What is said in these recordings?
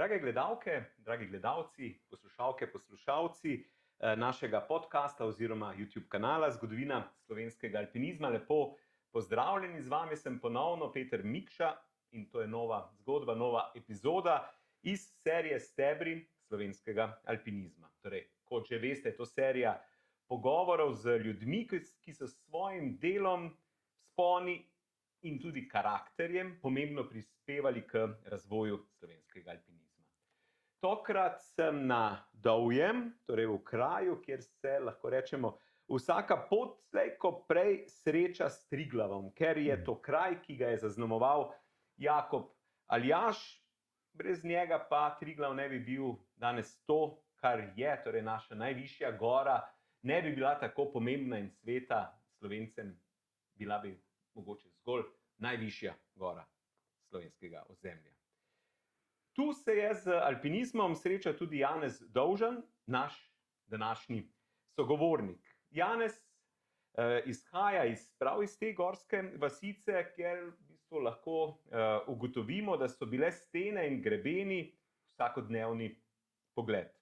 Drage gledalke, dragi gledalci, poslušalke, poslušalci našega podcasta oziroma YouTube kanala Zgodovina slovenskega alpinizma, lepo pozdravljeni, z vami sem ponovno Peter Mikša in to je nova zgodba, nova epizoda iz serije Stebri slovenskega alpinizma. Torej, kot že veste, je to serija pogovorov z ljudmi, ki so s svojim delom, vzponi in tudi karakterjem pomembno prispevali k razvoju slovenskega alpinizma. Tokrat sem na Dovjem, torej v kraju, kjer se, lahko rečemo, vsaka pot slej ko prej sreča s Triglavom, ker je to kraj, ki ga je zaznamoval Jakob Aljaž, brez njega pa Triglav ne bi bil danes to, kar je, torej naša najvišja gora, ne bi bila tako pomembna in sveta Slovencem, bila bi mogoče zgolj najvišja gora slovenskega ozemlja. Tu se je z alpinizmom srečal tudi Janez Dovžan, naš današnji sogovornik. Janez izhaja prav iz te gorske vasice, kjer v bistvu lahko ugotovimo, da so bile stene in grebeni vsakodnevni pogled.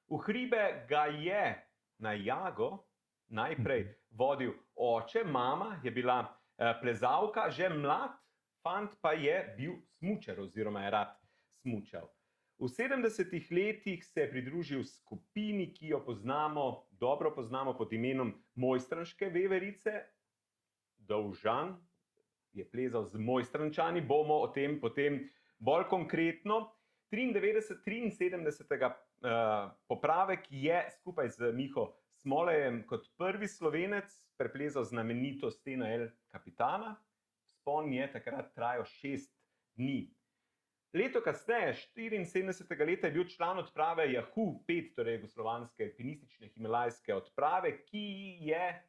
V hribe ga je na Jago najprej vodil oče, mama je bila plezalka, že mlad fant pa je bil smučar oziroma je rad smučal. V 70. letih se je pridružil skupini, ki jo dobro poznamo pod imenom Mojstranške veverice. Dovžan je plezal z Mojstrančani, bomo o tem potem bolj konkretno. 73. popravek je skupaj z Miho Smolejem kot prvi Slovenec preplezal znamenito steno El Capitana. Vzpon je takrat trajal 6 dni. Leto kasneje, 74. leta, je bil član odprave Jahu 5, torej jugoslovanske alpinistične himalajske odprave, ki je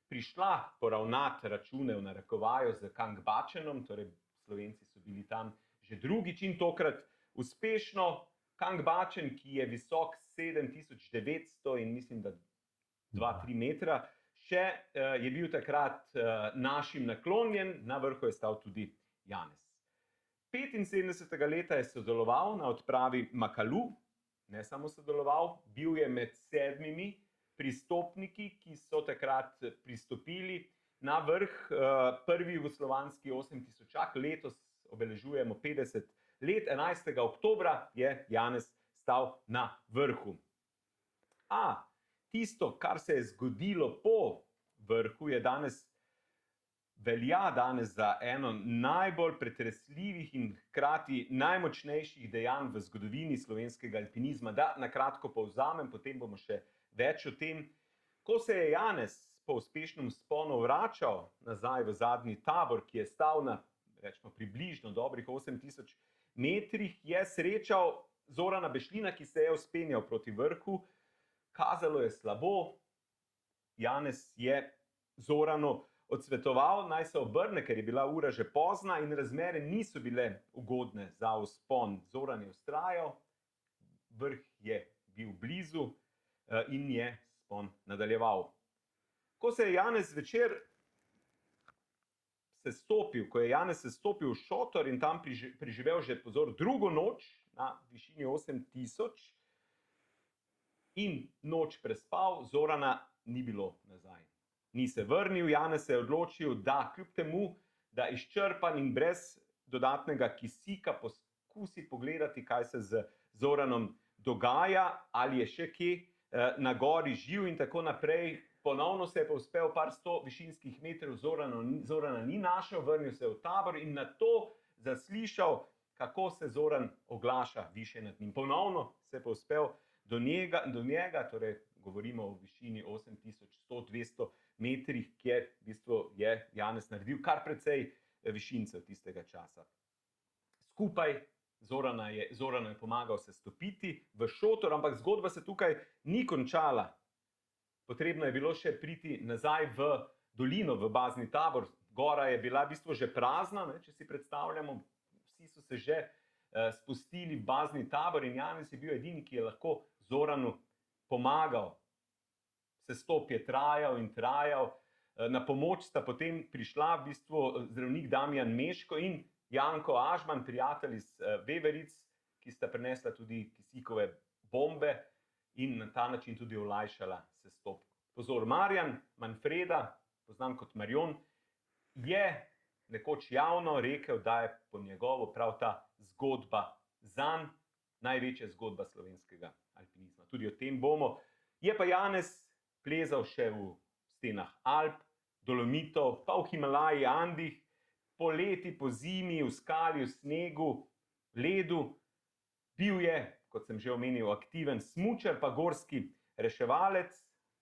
prišla poravnati račune v narekovaju z Kangbačenom, torej Slovenci so bili tam že drugič in tokrat uspešno. Kangbačen, ki je visok 7900 in mislim, da 2-3 metra, še je bil takrat našim naklonjen, na vrhu je stal tudi Janez. 75. leta je sodeloval na odpravi Makalu, ne samo sodeloval, bil je med 7 pristopniki, ki so takrat pristopili na vrh, prvi jugoslovanski 8000-ak, letos obeležujemo 50 let, 11. oktobra je Janez stal na vrhu. A tisto, kar se je zgodilo po vrhu, velja danes za eno najbolj pretresljivih in hkrati najmočnejših dejanj v zgodovini slovenskega alpinizma. Da na kratko povzamem, potem bomo še več o tem. Ko se je Janez po uspešnem vzponu vračal nazaj v zadnji tabor, ki je stal na približno dobrih 8000 metrih, je srečal Zorana Bešlina, ki se je vzpenjal proti vrhu. Kazalo je slabo. Janez je Zoranu odsvetoval, naj se obrne, ker je bila ura že pozna in razmere niso bile ugodne za vzpon. Zoran je vztrajal, vrh je bil blizu in je vzpon nadaljeval. Ko se je Janez zvečer ko je Janez sestopil v šotor in tam preživel že drugo noč na višini 8000 in noč prespal, Zorana ni bilo nazaj. Ni se vrnil, Janez se je odločil, da kljub temu, da izčrpan in brez dodatnega kisika poskusi pogledati, kaj se z Zoranom dogaja, ali je še kje na gori živ in tako naprej. Ponovno se je povzpel par 100 višinskih metrov, Zorana ni našel, vrnil se je v tabor in nato zaslišal, kako se Zoran oglaša višje nad njim. Ponovno se je povzpel do njega, torej govorimo o višini 8100-200 metrih, kjer v bistvu je Janez naredil kar precej višincev tistega časa. Skupaj Zoranu je pomagal sestopiti v šotor, ampak zgodba se tukaj ni končala. Potrebno je bilo še priti nazaj v dolino, v bazni tabor. Gora je bila v bistvu že prazna, če si predstavljamo, vsi so se že spustili v bazni tabor in Janez je bil edini, ki je lahko Zoranu pomagal. Sestop je trajal in trajal. Na pomoč sta potem prišla v bistvu zdravnik Damjan Meško in Janko Ažman, prijatelj iz Veveric, ki sta prinesla tudi kisikove bombe in na ta način tudi olajšala sestop. Pozor, Marjan Manfreda, poznam kot Marjon, je nekoč javno rekel, da je po njegovo prav ta zgodba zanj največja zgodba slovenskega alpinizma. Tudi o tem bomo. Je pa Janez plezal še v stenah Alp, Dolomitov, pa v Himalaji, Andih, poleti, po zimi, v skali, v snegu, ledu. Bil je, kot sem že omenil, aktiven smučar, pa gorski reševalec,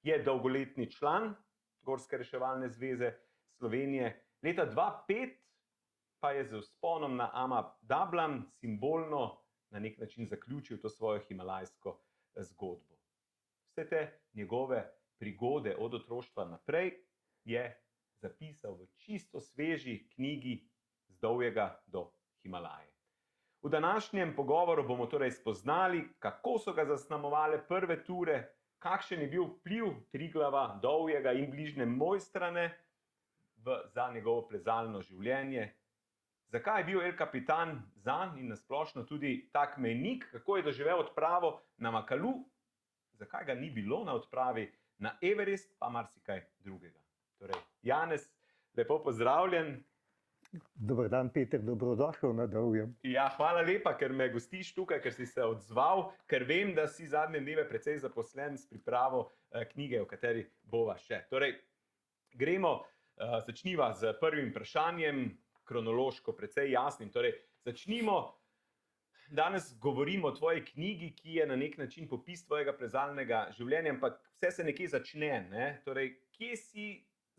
je dolgoletni član Gorske reševalne zveze Slovenije. Leta 2005 pa je z vzponom na Ama Dablam simbolno na nek način zaključil to svojo himalajsko zgodbo. Vse te njegove prigode od otroštva naprej je zapisal v čisto sveži knjigi Z Dolgega do Himalaje. V današnjem pogovoru bomo torej spoznali, kako so ga zaznamovale prve ture, kakšen je bil vpliv Triglava, Dolgega in bližnje Mojstrane za njegovo plezalno življenje, zakaj je bil El Capitan zanj in nasplošno tudi tak mejnik, kako je doživel odpravo na Makalu, zakaj ga ni bilo na odpravi na Everest, pa marsikaj drugega. Torej, Janez, lepo pozdravljen. Dober dan, Peter, dobrodošel na Dolgem. Ja, hvala lepa, ker me gostiš tukaj, ker si se odzval, ker vem, da si zadnje dneve precej zaposlen s pripravo knjige, o kateri bova še. Torej, začniva z prvim vprašanjem, kronološko precej jasnim. Torej, začnimo. Danes govorimo o tvoji knjigi, ki je na nek način popis tvojega plezalnega življenja, ampak vse se nekje začne, ne? Torej, kje si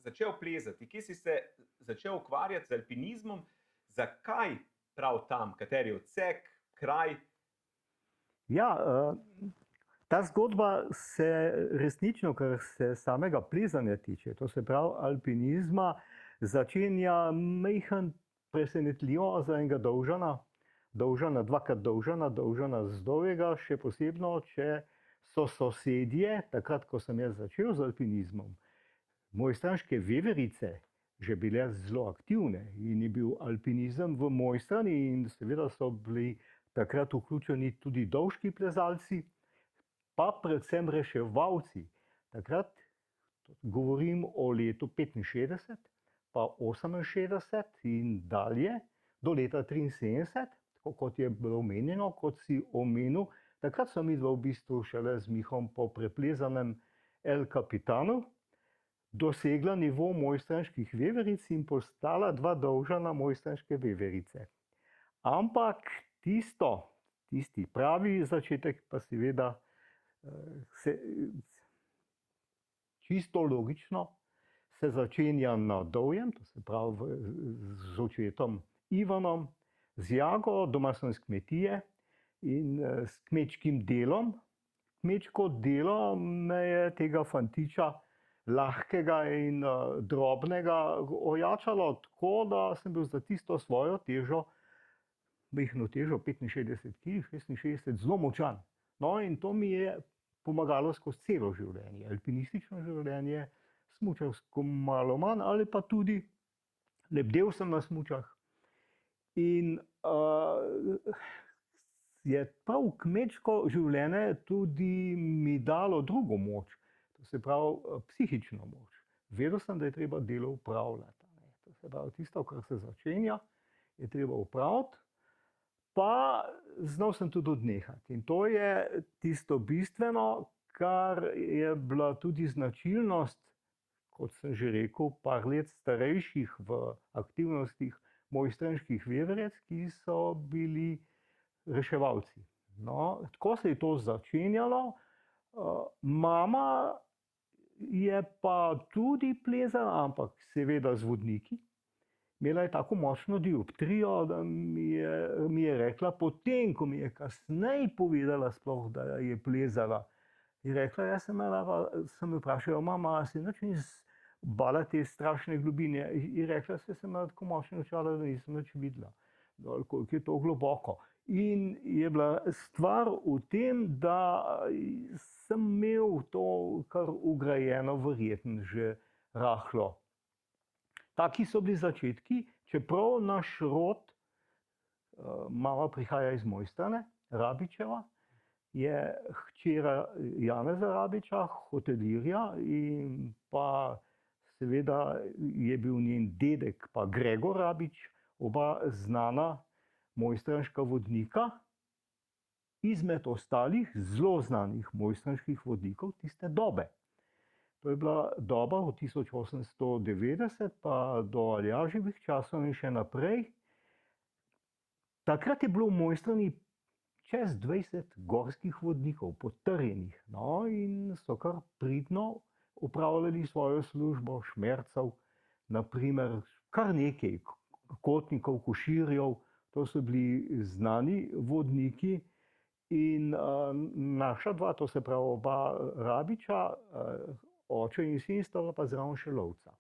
začel plezati, kje si se začel ukvarjati z alpinizmom, zakaj prav tam, kateri odsek, kraj? Ja, ta zgodba se resnično, kar se samega plezanja tiče, to se pravi alpinizma, začenja majhen presenetljivo za enega Dolžana, dvakrat Dolžana z Dolgega, še posebno, če so sosedje, takrat, ko sem jaz začel z alpinizmom, mojstranške veverice že bile zelo aktivne in je bil alpinizem v Mojstrani in seveda so bili takrat vključeni tudi dolški plezalci, pa predvsem reševalci. Takrat govorim o letu 65, pa 68 in dalje, do leta 73, kot je bilo omenjeno, kot si omenil, takrat so midva v bistvu šele z Mihom po preplezanem El Capitanu dosegla nivo mojstranških veveric in postala dva Dolžana mojstranške veverice. Ampak tisti pravi začetek pa seveda čisto logično se začenja na Dolgem, to se pravi z očetom Ivanom, z Jago, doma sem s kmetije in s kmečkim delom. Kmečko delo me je tega fantiča lahkega in drobnega ojačalo, tako da sem bil za tisto svojo težo, majhno težo 65 kg, 66, zelo močan. No, in to mi je pomagalo skozi celo življenje, alpinistično življenje, smučarsko malo manj, ali pa tudi lebdel sem na smučah. In je prav kmečko življenje tudi mi dalo drugo moč, to se pravi psihično moč. Vedel sem, da je treba delo upravljati. To se pravi, tisto, kar se začenja, je treba upraviti, pa znal sem tudi odnehati. In to je tisto bistveno, kar je bila tudi značilnost, kot sem že rekel, par let starejših v aktivnostih mojstranških veveric, ki so bili reševalci. No, tako se je to začenjalo. Mama je pa tudi plezala, ampak seveda z vodniki. Imela je tako močno dioptrijo, da mi je rekla, potem, ko mi je kasneje povedala sploh, da je plezala, je rekla, jaz sem vprašala, mama, a se nič ni bala te strašne globine? Je rekla, sem imela tako močne očala, da nisem nič videla, koliko je to globoko. In je bila stvar v tem, da sem imel to kar vgrajeno verjetno že rahlo. Taki so bili začetki, čeprav naš rod Mama prihaja iz Mojstrane, Rabičeva, je hčera Janeza Rabiča, hotelirja, in pa seveda je bil njen dedek pa Gregor Rabič, oba znana mojstranška vodnika, izmed ostalih zelo znanih mojstranških vodnikov tiste dobe. To je bila doba od 1890 pa do Aljaževih časov in še naprej. Takrat je bilo v Mojstrani čez 20 gorskih vodnikov, potrjenih, no, in so kar pridno upravljali svojo službo, Šmercev, naprimer, kar nekaj, Kotnikov, Koširjev, to so bili znani vodniki. In naša dva, to se pravi oba Rabiča, oče in sin, sta pa zraven še lovca.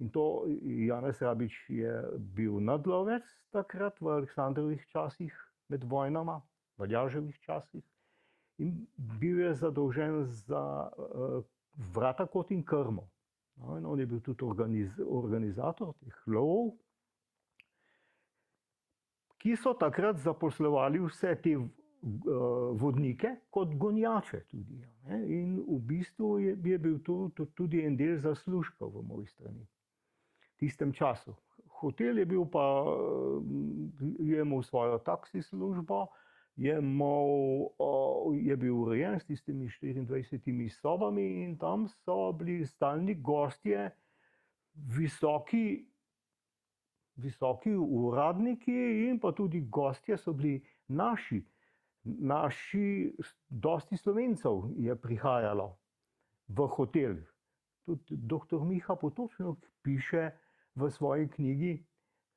In to Janez Rabič je bil nadlovec takrat v Aleksandrovih časih med vojnama, v Aljaževih časih, in bil je zadolžen za vrata kot in krmo. No, in on je bil tudi organizator teh lovov, ki so takrat zaposlovali vse te vodnike kot gonjače tudi. Ne? In v bistvu je bil to tudi en del zaslužka v Mojstrani v tistem času. Hotel je bil pa, je imel svojo taksi službo, je bil urejen s tistimi 24 sobami in tam so bili stalni gostje, visoki uradniki, in pa tudi gostje so bili naši, dosti Slovencev je prihajalo v hotel. Tudi dr. Miha Potočnik piše v svoji knjigi,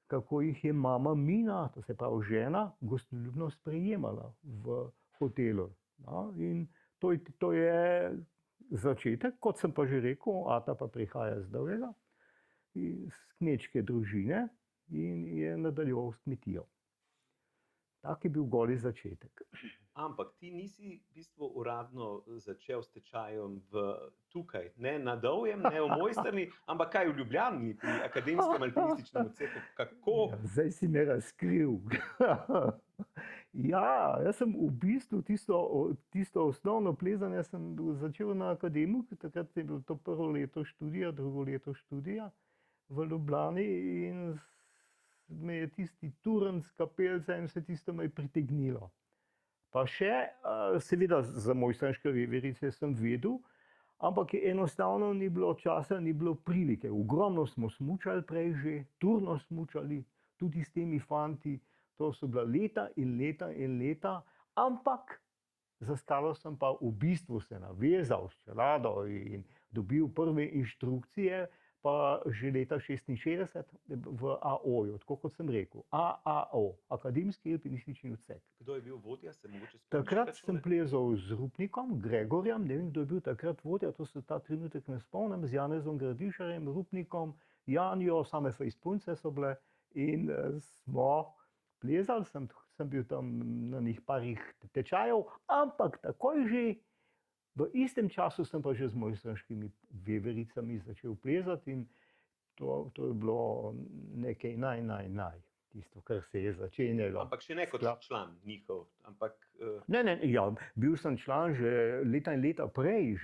kako jih je mama Mina, to se pravi žena, gostoljubno sprejemala v hotelu. No, in to je začetek, kot sem pa že rekel, ata pa prihaja z Dolgega, iz kmečke družine, in je nadaljeval s kmetijo. Tak je bil goli začetek. Ampak ti nisi v bistvu uradno začel s tečajem tukaj, ne na Dolgem, ne v Mojstrani, ampak kaj v Ljubljani, pri Akademskem alpinističnem odseku. Kako? Ja, zdaj si me razkril. Ja, jaz sem v bistvu tisto osnovno plezanje sem začel na Akademiju, takrat je bilo to prvo leto študija, drugo leto študija v Ljubljani, in me je tisti Turns, Kapelica in vse tisto me je pritegnilo. Pa še, seveda za mojstranške veverice sem vedel, ampak enostavno ni bilo časa, ni bilo prilike. Ogromno smo smučali prej že, turno smučali, tudi s temi fanti, to so bila leta in leta in leta, ampak za skalo sem pa v bistvu se navezal s čelado in dobil prve inštrukcije, pa že leta 1966 v AO-ju, tako kot sem rekel, AAO, Akademski alpinistični odsek. Kdo je bil vodja, se mogoče spomniš? Takrat sem plezal z Rupnikom, Gregorjem, ne vem, kdo je bil takrat vodja, to se ta trenutek ne spomnim, z Janezom Gradišarjem, Rupnikom, Janjo, same fejspunce so bile, in smo plezali, sem bil tam na njih parih tečajev, ampak takoj že v istem času sem pa že z mojstranškimi vevericami začel plezati, in to je bilo nekaj naj, tisto, kar se je začenjalo. Ampak še ne kot član njihov, ampak... Ne, ja, bil sem član že leta in leta prej,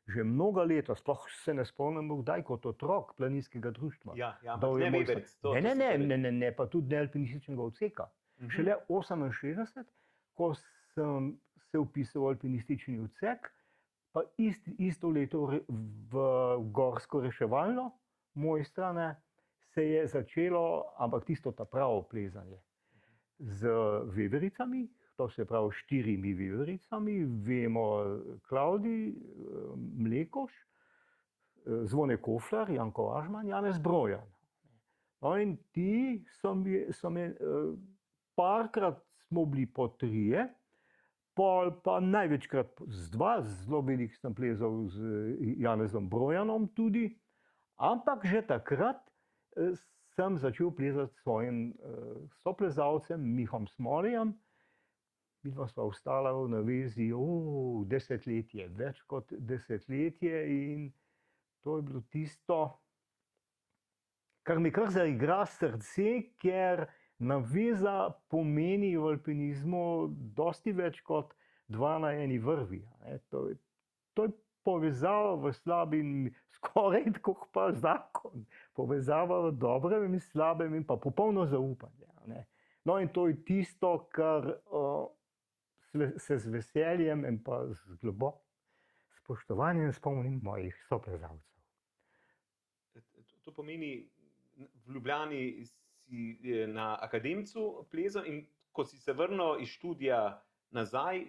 že mnoga leta, sploh se ne spomnim kdaj kot otrok planinskega društva. Ja, ampak ne veveric. Ne, pa tudi ne alpinističnega odseka. Šele 68, ko sem se vpisal v alpinistični odsek, pa isto leto v gorsko reševalno Mojstrane se je začelo, ampak tisto ta pravo plezanje z vevericami, to se pravi 4 vevericami, vemo Klavdij Mlekoš, Zvone Kofler, Janko Ažman, Janez Brojan. No, in ti so me, parkrat smo bili po 3, pa največkrat z 2, zelo veliko sem plezal z Janezom Brojanom tudi, ampak že takrat sem začel plezati s svojim soplezalcem Mihom Smoljem. Midva sva ostala v navezi desetletje, več kot desetletje, in to je bilo tisto, kar mi kar zaigra srce, ker Naveza pomeni v alpinizmu dosti več kot dva na eni vrvi. To je povezava v slabem, skoraj tako kot pa zakon. Povezava v dobrem in slabem in pa popolno zaupanje. No, in to je tisto, kar se z veseljem in pa z globokim spoštovanjem spomnim mojih soplezalcev. To pomeni, v Ljubljani si na akademcu plezal in ko si se vrnil iz študija nazaj,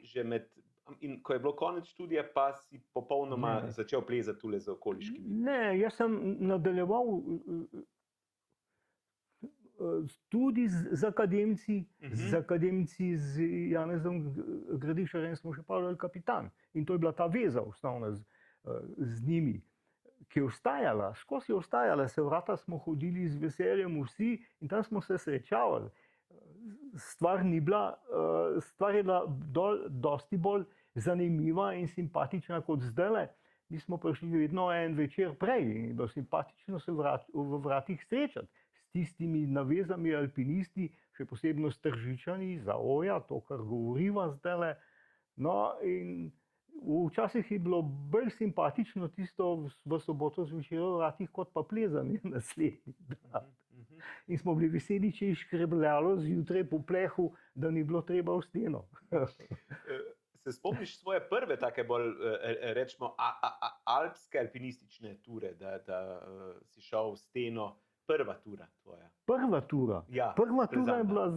in ko je bilo konec študija, pa si popolnoma začel plezati tule za okoliškimi. Ne, jaz sem nadaljeval tudi z akademci, z Janezom Gradišarjem smo še pravili kapitan. In to je bila ta veza osnovna z njimi, ki je ostajala, skozi je ostajala, se vrata smo hodili z veseljem vsi in tam smo se srečavali. Stvar je bila dosti bolj zanimiva in simpatična kot zdajle. Mi smo prišli vedno en večer prej in je bilo simpatično se v vratih srečati s tistimi navezami alpinisti, še posebno s Tržičani, Zaoja, to, kar govoriva zdajle. No, in včasih je bilo bolj simpatično tisto v soboto zvečer v vratih, kot pa plezanje naslednji dan. In smo bili veseli, če je škrebljalo zjutraj po plehu, da ni bilo treba v steno. Se spomniš svoje prve take bolj, rečemo, alpske alpinistične ture, da si šel v steno, prva tura tvoja? Prva tura? Ja, prva tura je bila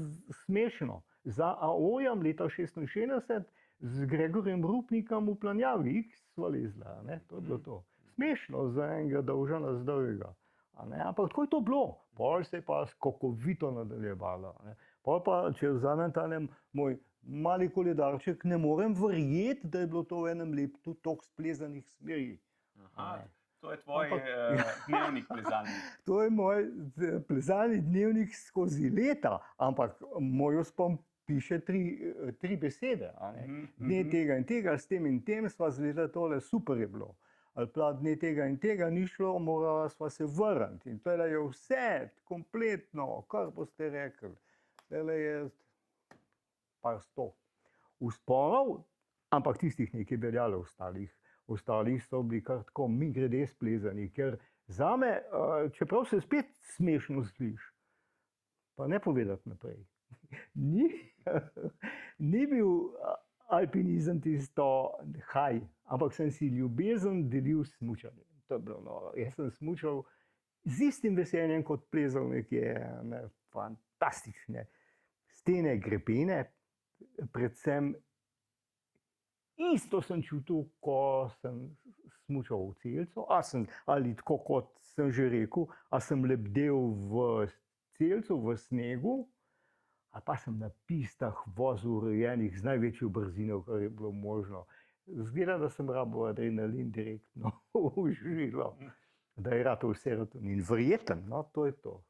smešno. Za Aojem leta 1966 z Gregorjem Rupnikom v Planjavi X sva lezla, to je bilo to. Smešno za enega dolžana zdravega. Ampak tako je to bilo. Pol se je pa skokovito nadaljevalo. Pol pa, če vzamem tale moj mali koledarček, ne morem verjeti, da je bilo to v enem letu toliko splezanih smeri. To je tvoj dnevnik plezalni. To je moj plezalni dnevnik skozi leta, ampak moj vzpon piše tri besede. Dne tega in tega, s tem in tem sva zvedela tole, super je bilo. Ali pa dne tega in tega ni šlo, morala sva se vrniti. In tole je vse, kompletno, kar boste rekli. Tole je par 100 vzponov, ampak tistih nekaj veljalo ostalih. Ostali so bili kar tako migrede splezani, ker zame, čeprav se spet smešno sliši, pa ne povedati naprej, ni bil alpinizem tisto haj, ampak sem si ljubezen delil s smučanjem. To je bilo noro. Jaz sem smučal z istim veseljem kot plezal nekje fantastične stene, grebene, predvsem isto sem čutil, ko sem smučal v Celcu, ali tako kot sem že rekel, a sem lebdel v Celcu, v snegu, ali pa sem na pistah vozil urejenih z največjo brzino, kar je bilo možno. Zgleda, da sem rabil adrenalin direktno v žilo, da je ratal serotonin. Verjeten, to je to.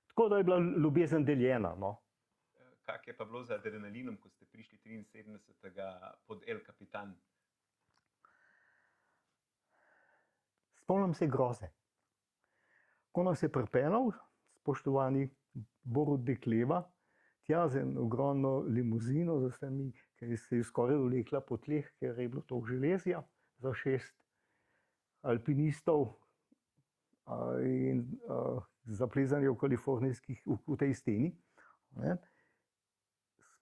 Tako da je bila ljubezen deljena. Kak je pa bilo z adrenalinom, ko ste prišli 73. pod El Capitan? Spomnim se groze. Ko nas je pripeljal, spoštovani Borut Dekleva, tja z eno ogromno limuzino, ki se je skoraj vlekla po tleh, ker je bilo toliko železja za 6 alpinistov in za plezanje v tej steni.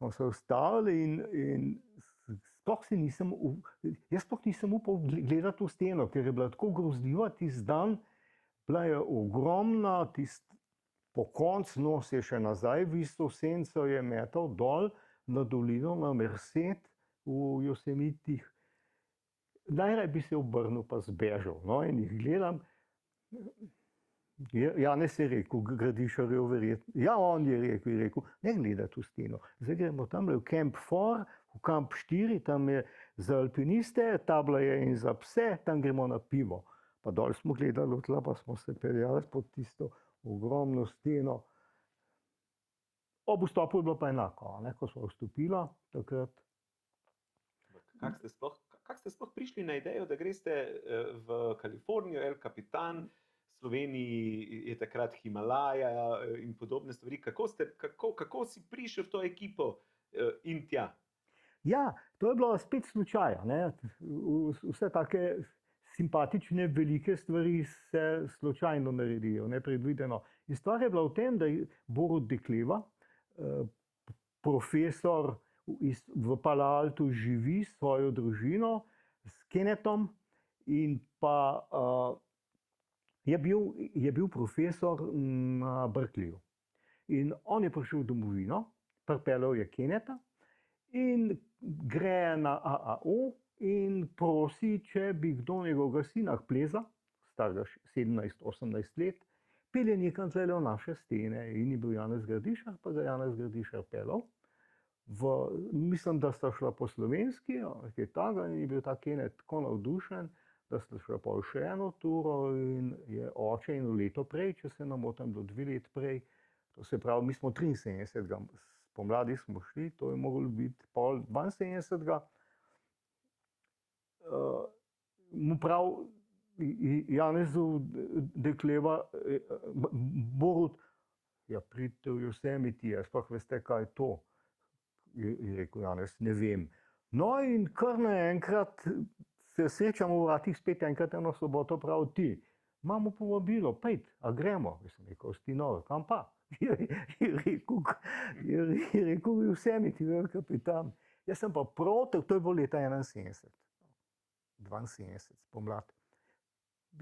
Smo se ustavili in jaz sploh nisem upal gledati v steno, ker je bila tako grozljiva tisti dan, bila je ogromna, po koncu nos je še nazaj, v isto senco je metal dol na dolino, na Merced v Josemitih. Najraje bi se obrnil pa zbežal, in jih gledam. Janez je rekel, Gradišarjev verjetno. Ja, on je rekel, ne gledati v steno. Zdaj gremo tamle v Camp 4, v Camp 4, tam je za alpiniste, tabla je in za pse, tam gremo na pivo. Pa dol smo gledali, tla pa smo se peljali pod tisto ogromno steno. Ob vstopu je bilo pa enako, ko smo vstopila takrat. Kako ste sploh prišli na idejo, da greste v Kalifornijo, El Capitan, Sloveniji je takrat Himalaja in podobne stvari. Kako si prišel v to ekipo in tja? Ja, to je bilo spet slučaj. Vse take simpatične, velike stvari se slučajno naredijo, nepredvideno. In stvar je bila v tem, da je Borut Dekleva, profesor v Palo Altu, živi s svojo družino, s Kennethom, in pa je bil profesor na Berkeleyju. In on je prišel v domovino, pripeljal je Kennetha in gre na AAO in prosi, če bi kdo njegovega sina pleza, starega 17-18 let, pelje nekam tule v naše stene. In je bil Janez Gradišar, pa ga Janez Gradišar peljal. Mislim, da sta šla po slovenski, kaj takega, in je bil ta Kenneth tako navdušen, da sta šla pol še eno turo in je oče eno leto prej, če se ne motim, bilo 2 let prej. To se pravi, mi smo 73. Spomladi smo šli, to je moglo biti pol 72. Mu prav Janezu Dekleva, Borut, ja, pridite v Yosemite, sploh veste, kaj je to. Je rekel Janez, ne vem. No in kar naenkrat se srečamo v vratih spet enkrat eno soboto, prav ti. Imamo povabilo, pejt, a gremo? Jaz sem rekel, sti nov, kam pa? Je rekel, v Yosemite, kapitan. Jaz sem pa proti, to je bilo leta 71, 72, spomladi.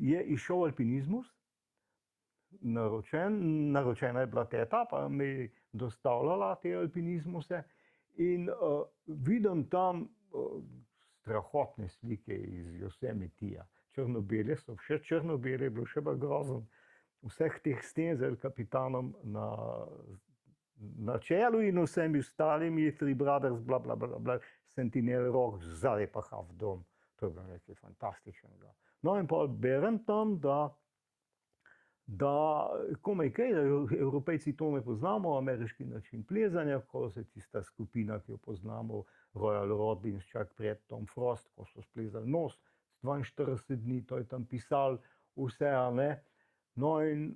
Je izšel alpinizmus, naročena je bila teta, pa mi je dostavljala te alpinizmuse. In vidim tam strahotne slike iz Yosemitija. Črno-bele so, še črno-bele je bilo še bolj grozen. Vseh teh sten z El Capitanom na čelu in vsemi ostalimi, Three Brothers, bla, bla, bla, bla, Sentinel Rock, zadaj pa Half Dome. To je bilo nekaj fantastičnega. No in pa berem tam, da komaj kaj, da Evropejci to ne poznamo, ameriški način plezanja, ko se tista skupina, ki jo poznamo, Royal Robbins, čak pred Tom Frost, ko so splezali nos, 42 dni, to je tam pisal, vse, a ne. No in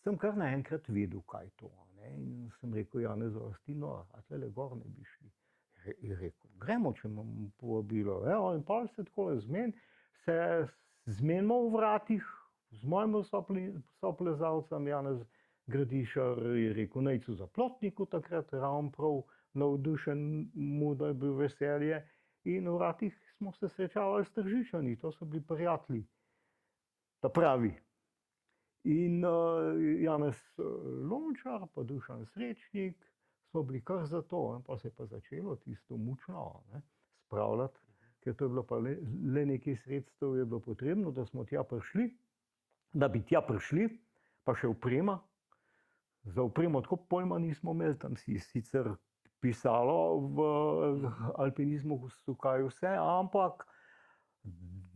sem kar naenkrat vedel, kaj je to, ne. In sem rekel, Janez, sti nor, a tlele gor ne bi šli. Je rekel, gremo, če imam povabilo. In pa se tako zmenimo v vratih, z mojim soplezalcem Janez Gradišar je rekel, nejcu za Plotniku takrat, ravno prav navdušen mu, da je bil veselje. In v vratih smo se srečavali s Tržičani, to so bili prijatelji, ta pravi. In Janez Lončar, pa Dušan Srečnik, smo bili kar za to, pa se je pa začelo tisto mučno, ne, spravljati, ker to je bilo pa le nekaj sredstev je bilo potrebno, da smo tja prišli. Da bi tja prišli, pa še oprema. Za opremo tako pojma nismo imeli, tam si sicer pisalo v alpinizmu, kaj vse, ampak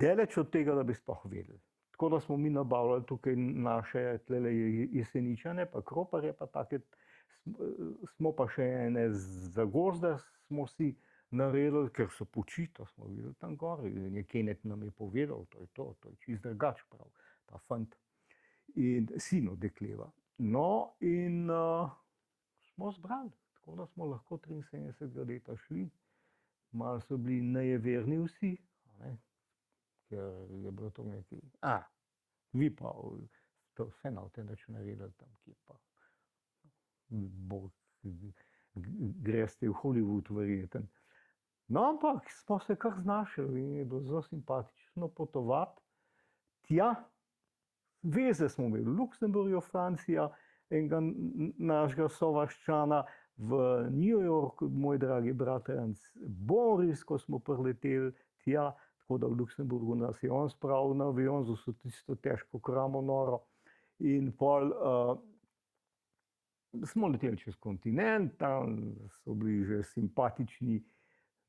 daleč od tega, da bi sploh vedeli. Tako da smo mi nabavljali tukaj naše tlele Jeseničane, pa Kroparje, pa take, smo pa še ene zagozde smo si naredili, ker so poči, to smo videli tam gor, in Kenneth nam je povedal, to je čist drugač prav. Ta fant in sin od Dekleva. No in smo zbrali, tako da smo lahko 73. leta šli. Malo so bili nejeverni vsi, ne? Ker je bilo to nekaj, vi pa to vse na te nič naredili tam, kje pa greste v Hollywood verjeten. No, ampak smo se kar znašli in je bilo zelo simpatično potovati tja. Veze smo imeli v Luksemburgu, Francija, enega našega sovaščana, v New York, moj dragi bratranec Boris, ko smo prileteli tja, tako da v Luksemburgu nas je on spravil na avion, z vso tisto težko kramo noro. In pol smo leteli čez kontinent, tam so bili že simpatični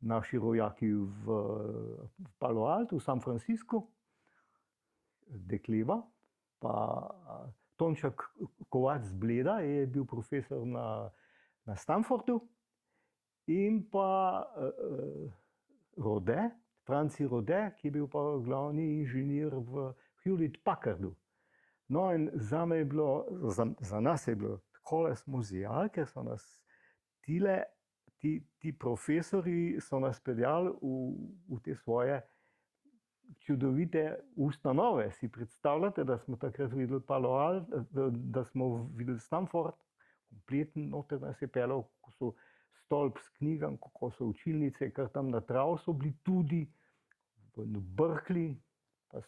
naši rojaki v Palo Altu, v San Franciscu, Dekleva. Pa Tonček Kovač z Bleda je bil profesor na Stanfordu in pa Rode, Franci Rode, ki je bil pa glavni inženir v Hewlett Packardu. No, in zame je bilo, za nas je bilo takole smo zijali, ker so nas ti profesori so nas peljali v te svoje čudovite ustanove. Si predstavljate, da smo takrat videli Palo Alto, da smo videli Stanford, kompleten noter nas je peljal, ko so stolp s knjigami, kako so učilnice, kar tam na trav so bili tudi, v Berkeley, pa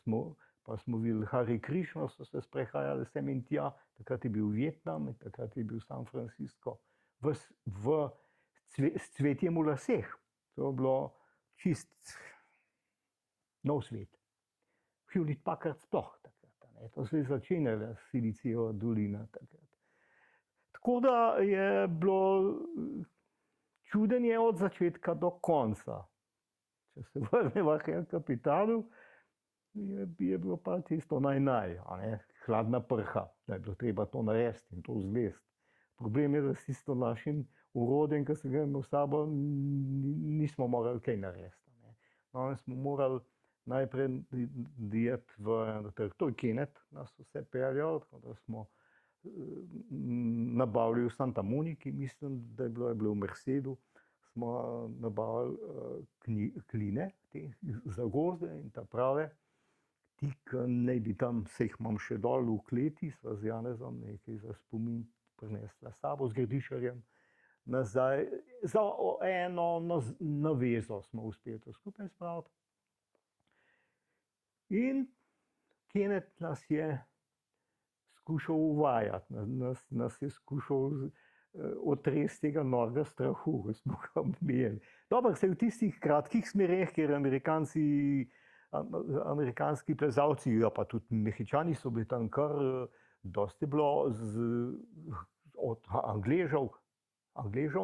smo videli Hare Krishno, so se sprehajali sem in tja, takrat je bil Vietnam, takrat je bil San Francisco, s cvetjem v laseh. To je bilo čist nov svet. Hewlett Packard sploh takrat, ne? To se je začenjala Silicijeva dolina takrat. Tako da je bilo čudenje od začetka do konca. Če se vrnemo k Kapitalu, je bilo pa tisto naj, hladna prha, da je bilo treba to narediti in to vzvesti. Problem je, da s tisto našim urodjem, ki se ga imamo s sabo, nismo mogli kaj narediti. No, smo morali najprej iti v eno trg. To je Kenneth nas vse peljal, tako da smo nabavili v Santa Moniki, mislim, da je bilo v Mercedu, smo nabavili kline, te za gozde in ta prave, ti, ki naj bi tam, se jih imam še dol v kleti, sva z Janezom nekaj za spomin prinesla s sabo, z Gradišarjem nazaj, za eno navezo smo uspeli to skupaj spraviti. In Kenneth nas je skušal uvajati, nas je skušal otresti tega norega strahu, ki smo ga imeli. Dobro, se v tistih kratkih smereh, kjer amerikanski plezalci, ja pa tudi Mehičani so bili tam kar, dosti bilo od Angležev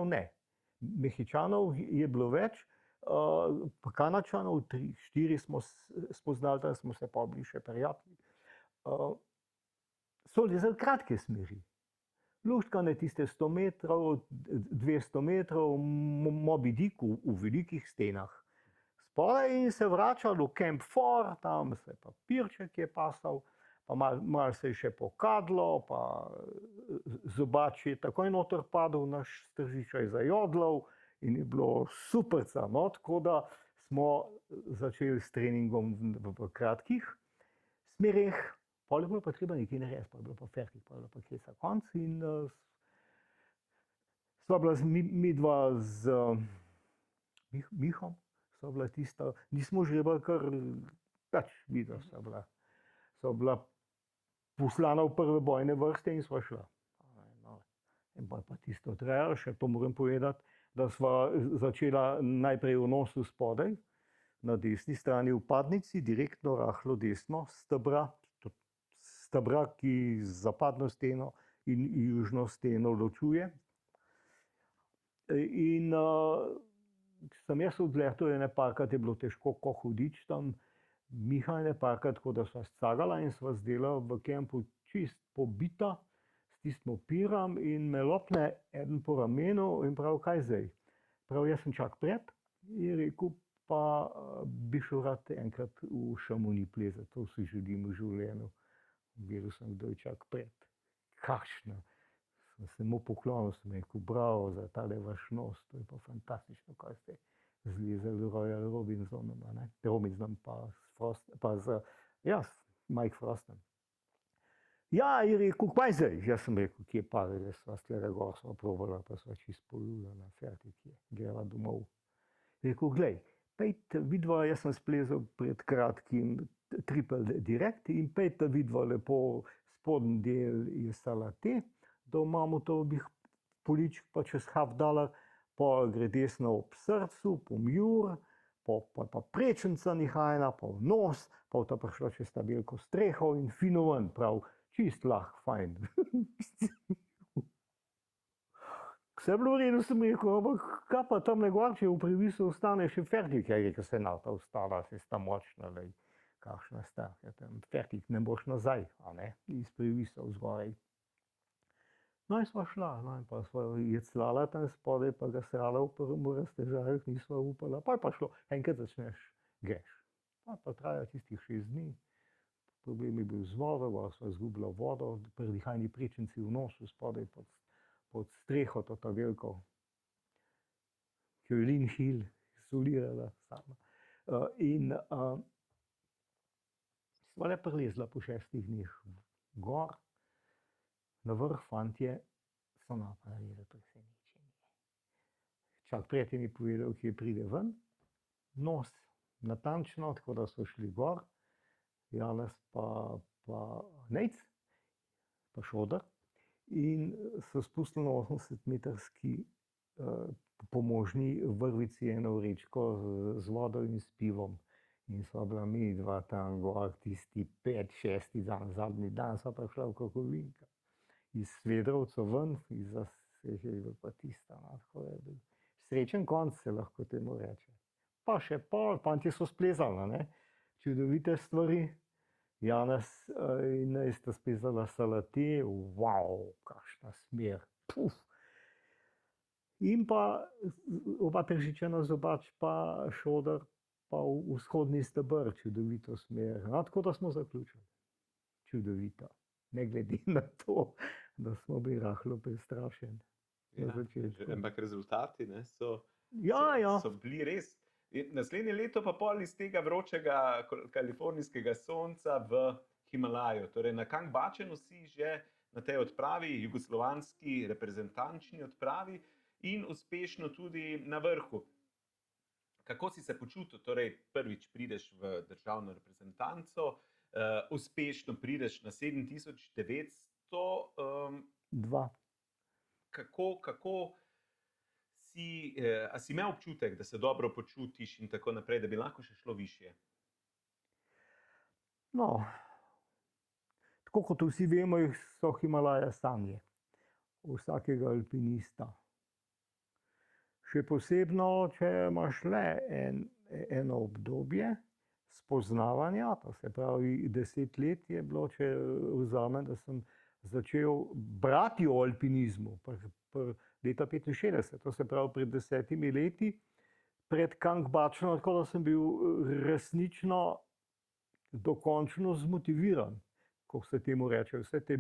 ne. Mehičanov je bilo več, pa Kanačanov, 3-4 smo spoznali, da smo se pa bili še prijatelji. So lezali kratke smeri. Luštkane tiste 100 metrov, 200 metrov, Moby Dick v velikih stenah. Spodaj in se vračali v Camp 4, tam se pa pirček je pasal, pa malo se je še pokadlo, pa Zobač je takoj noter padel, naš Stržičaj zajodlal in je bilo superca, no, tako da smo začeli s treningom v kratkih smereh, pol je bilo pa treba nekaj narediti, pa je bilo pa fertik, pa je bilo pa kesa konc in sva bila midva z Mihom, sva bila tista, nismo žrebali kar pač vidva sva bila poslana v prve bojne vrste in sva šla. In pa tisto trajalo, še to moram povedati, da sva začela najprej v nosu spodaj, na desni strani v padnici, direktno rahlo desno, stebra, ki zapadno steno in južno steno ločuje. In sem jaz odletel ene parkrat, je bilo težko ko hudič tam, Miha ene parkrat, tako da sva scagala in sva zdela v kempu čist pobita, stisnil piram in me lopne eden po ramenu in prav, kaj zdaj? Prav, jaz sem čak pred, je rekel, pa bi šel rad enkrat v Šamoni plezati, to si želim v življenju. Vedel sem, kdo je čak pred. Kakšno? Sem se mu poklonil, sem rekel, bravo za tale vaš nos, to je pa fantastično, kaj ste zlezali Royal Robinsonom, Robinson pa z Mike Frostom. Ja, je rekel, kaj zdaj? Jaz sem rekel, kje pa, da sva stleda gor, sva probala, pa sva čist poljubljena, fertik je, greva domov. Je rekel, glej, pejte vidva, jaz sem splezal pred kratkim triple direkt in pejte vidva lepo spodnji del je Salate, da imamo to poličk pa čez $50, pa gre desno ob srcu, po Mjur, pa prečenca nihajna, pa v nos, pa ta prišla čez ta veliko streho in fino ven, prav, čist lahko, fajn. Vse je bilo v redu, sem rekel, ampak kaj pa tam gor, če v previsu ostane še fertik, je rekel, se na ta ostala, se sta močna, lej, kakšna sta, fertik ne boš nazaj, a ne, iz previsa vzgoraj. No in sva šla, no in pa sva jeclala tam spodaj, pa ga srala v prvem raztežarju, nisva upala, pa je pa šlo, enkrat začneš, greš. Pa traja tistih 6 dni, problem je bil z vodo, gor sva izgubila vodo, predihajni prečenci v nosu, spodaj pod streho, to veliko Kjolin Hill, izolirala sama. In sva le prilezla po 6 dneh gor, na vrh fantje so napravili presenečenje. Čak prijatelj mi je povedal, kje pride ven, nos natančno, tako da so šli gor, Janez pa Nejc, pa Šoder, in so spustili na 80-metrski pomožni vrvici eno vrečko z vodo in s pivom. In sva bila mi dva tam gor, tisti 5-6 dan, zadnji dan sva prišla v Krokovinka. Iz Svedrovcev ven, iz vseh je bil pa tista, tako je bil srečen konc, se lahko temu reče. Pa še pol, fantje so splezali, ne, čudovite stvari. Janez in Nejc sta splezala salate, wow, kakšna smer, puf. In pa oba Tržičana, Zobač pa Šoder pa v vzhodni steber, čudovito smer. Tako da smo zaključili. Čudovito. Ne glede na to, da smo bili rahlo prestrašeni na začetku. Ampak rezultati, ne, so bili res. Naslednje leto pa pol iz tega vročega kalifornijskega sonca v Himalaju. Torej na Kangbačenu si že na tej odpravi, jugoslovanski reprezentančni odpravi in uspešno tudi na vrhu. Kako si se počutil? Torej prvič prideš v državno reprezentanco, uspešno prideš na 7900. Dva. Kako si, a si imel občutek, da se dobro počutiš in tako naprej, da bi lahko še šlo višje? No, tako kot vsi vemo, so Himalaje sanje vsakega alpinista. Še posebno, če imaš le eno obdobje spoznavanja, to se pravi 10 let je bilo, če vzamem, da sem začel brati o alpinizmu leta 65, to se pravi pred 10 leti, pred Kangbačenom, tako da sem bil resnično dokončno zmotiviran, ko se temu reče, vse te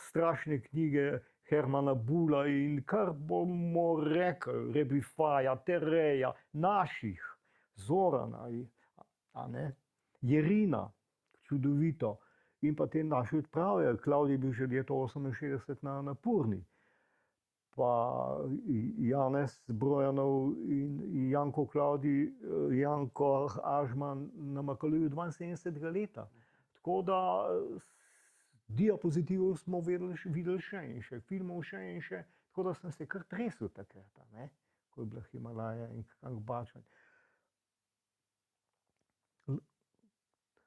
strašne knjige Hermana Bulla in kar bomo rekli, Rebifaja, Tereja, naših, Zorana, Jerina, čudovito, in pa te naše odprave. Klavdij je bil že leta 68 na Napurni, pa Janez Brojanov in Janko Ažman na Makaluju 72 leta. Tako da diapozitivov smo videli še in še, filmov še in še, tako da sem se kar tresel takrat, ne, ko je bila Himalaja in Kangbačen.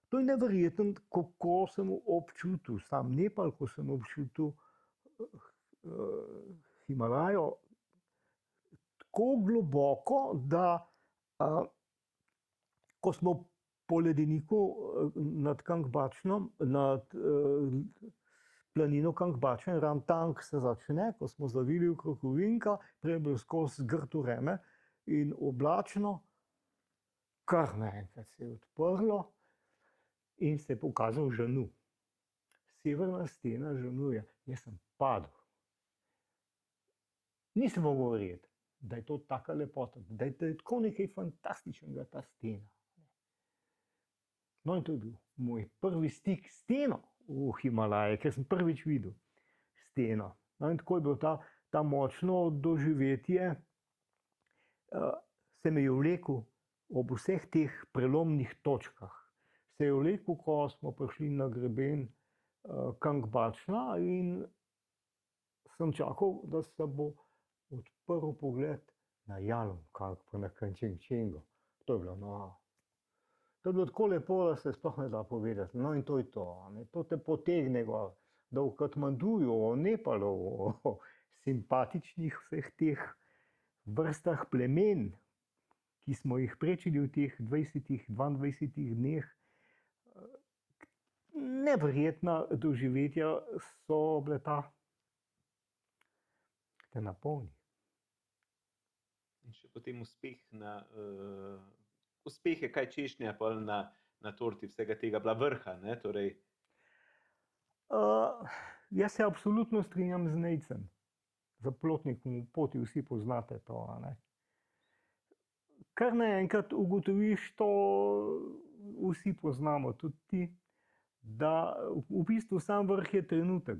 To je neverjetno, kako sem občutil, sam Nepal, ko sem občutil Himalajo tako globoko, da ko smo po ledeniku nad Kangbačenom, nad planino Kangbačen, Ramtang se začne, ko smo zavili v Krokovinka, prej je bilo skozi grdo vreme in oblačno, kar naenkrat se je odprlo in se je pokazal Žanu. Severna stena Žanuja. Jaz sem padel. Nisem mogel verjeti, da je to taka lepota, da je tako nekaj fantastičnega ta stena. No, in to je bil moj prvi stik s steno v Himalaji, ker sem prvič videl steno. No, in tako je bilo ta močno doživetje, se me je vlekel ob vseh teh prelomnih točkah. Se je vlekel, ko smo prišli na greben Kangbačna in sem čakal, da se bo odprl pogled na Jalonkang, pa na Kangchenjungo. To je bilo, no. To je bilo tako lepo, da se sploh ne da povedati. No, in to je to. To te potegne gor, da v Katmanduju, v Nepalu, o simpatičnih vseh teh vrstah plemen, ki smo jih prečili v teh 22 dneh, neverjetna doživetja so bile te napolni. In še potem uspehe kaj češnja pol na na torti vsega tega bila vrha, ne? Torej, Jaz se absolutno strinjam z Nejcem. Za Plotnikom v poti vsi poznate to, a ne. Kar naenkrat ugotoviš, to vsi poznamo, tudi ti, da v bistvu sam vrh je trenutek,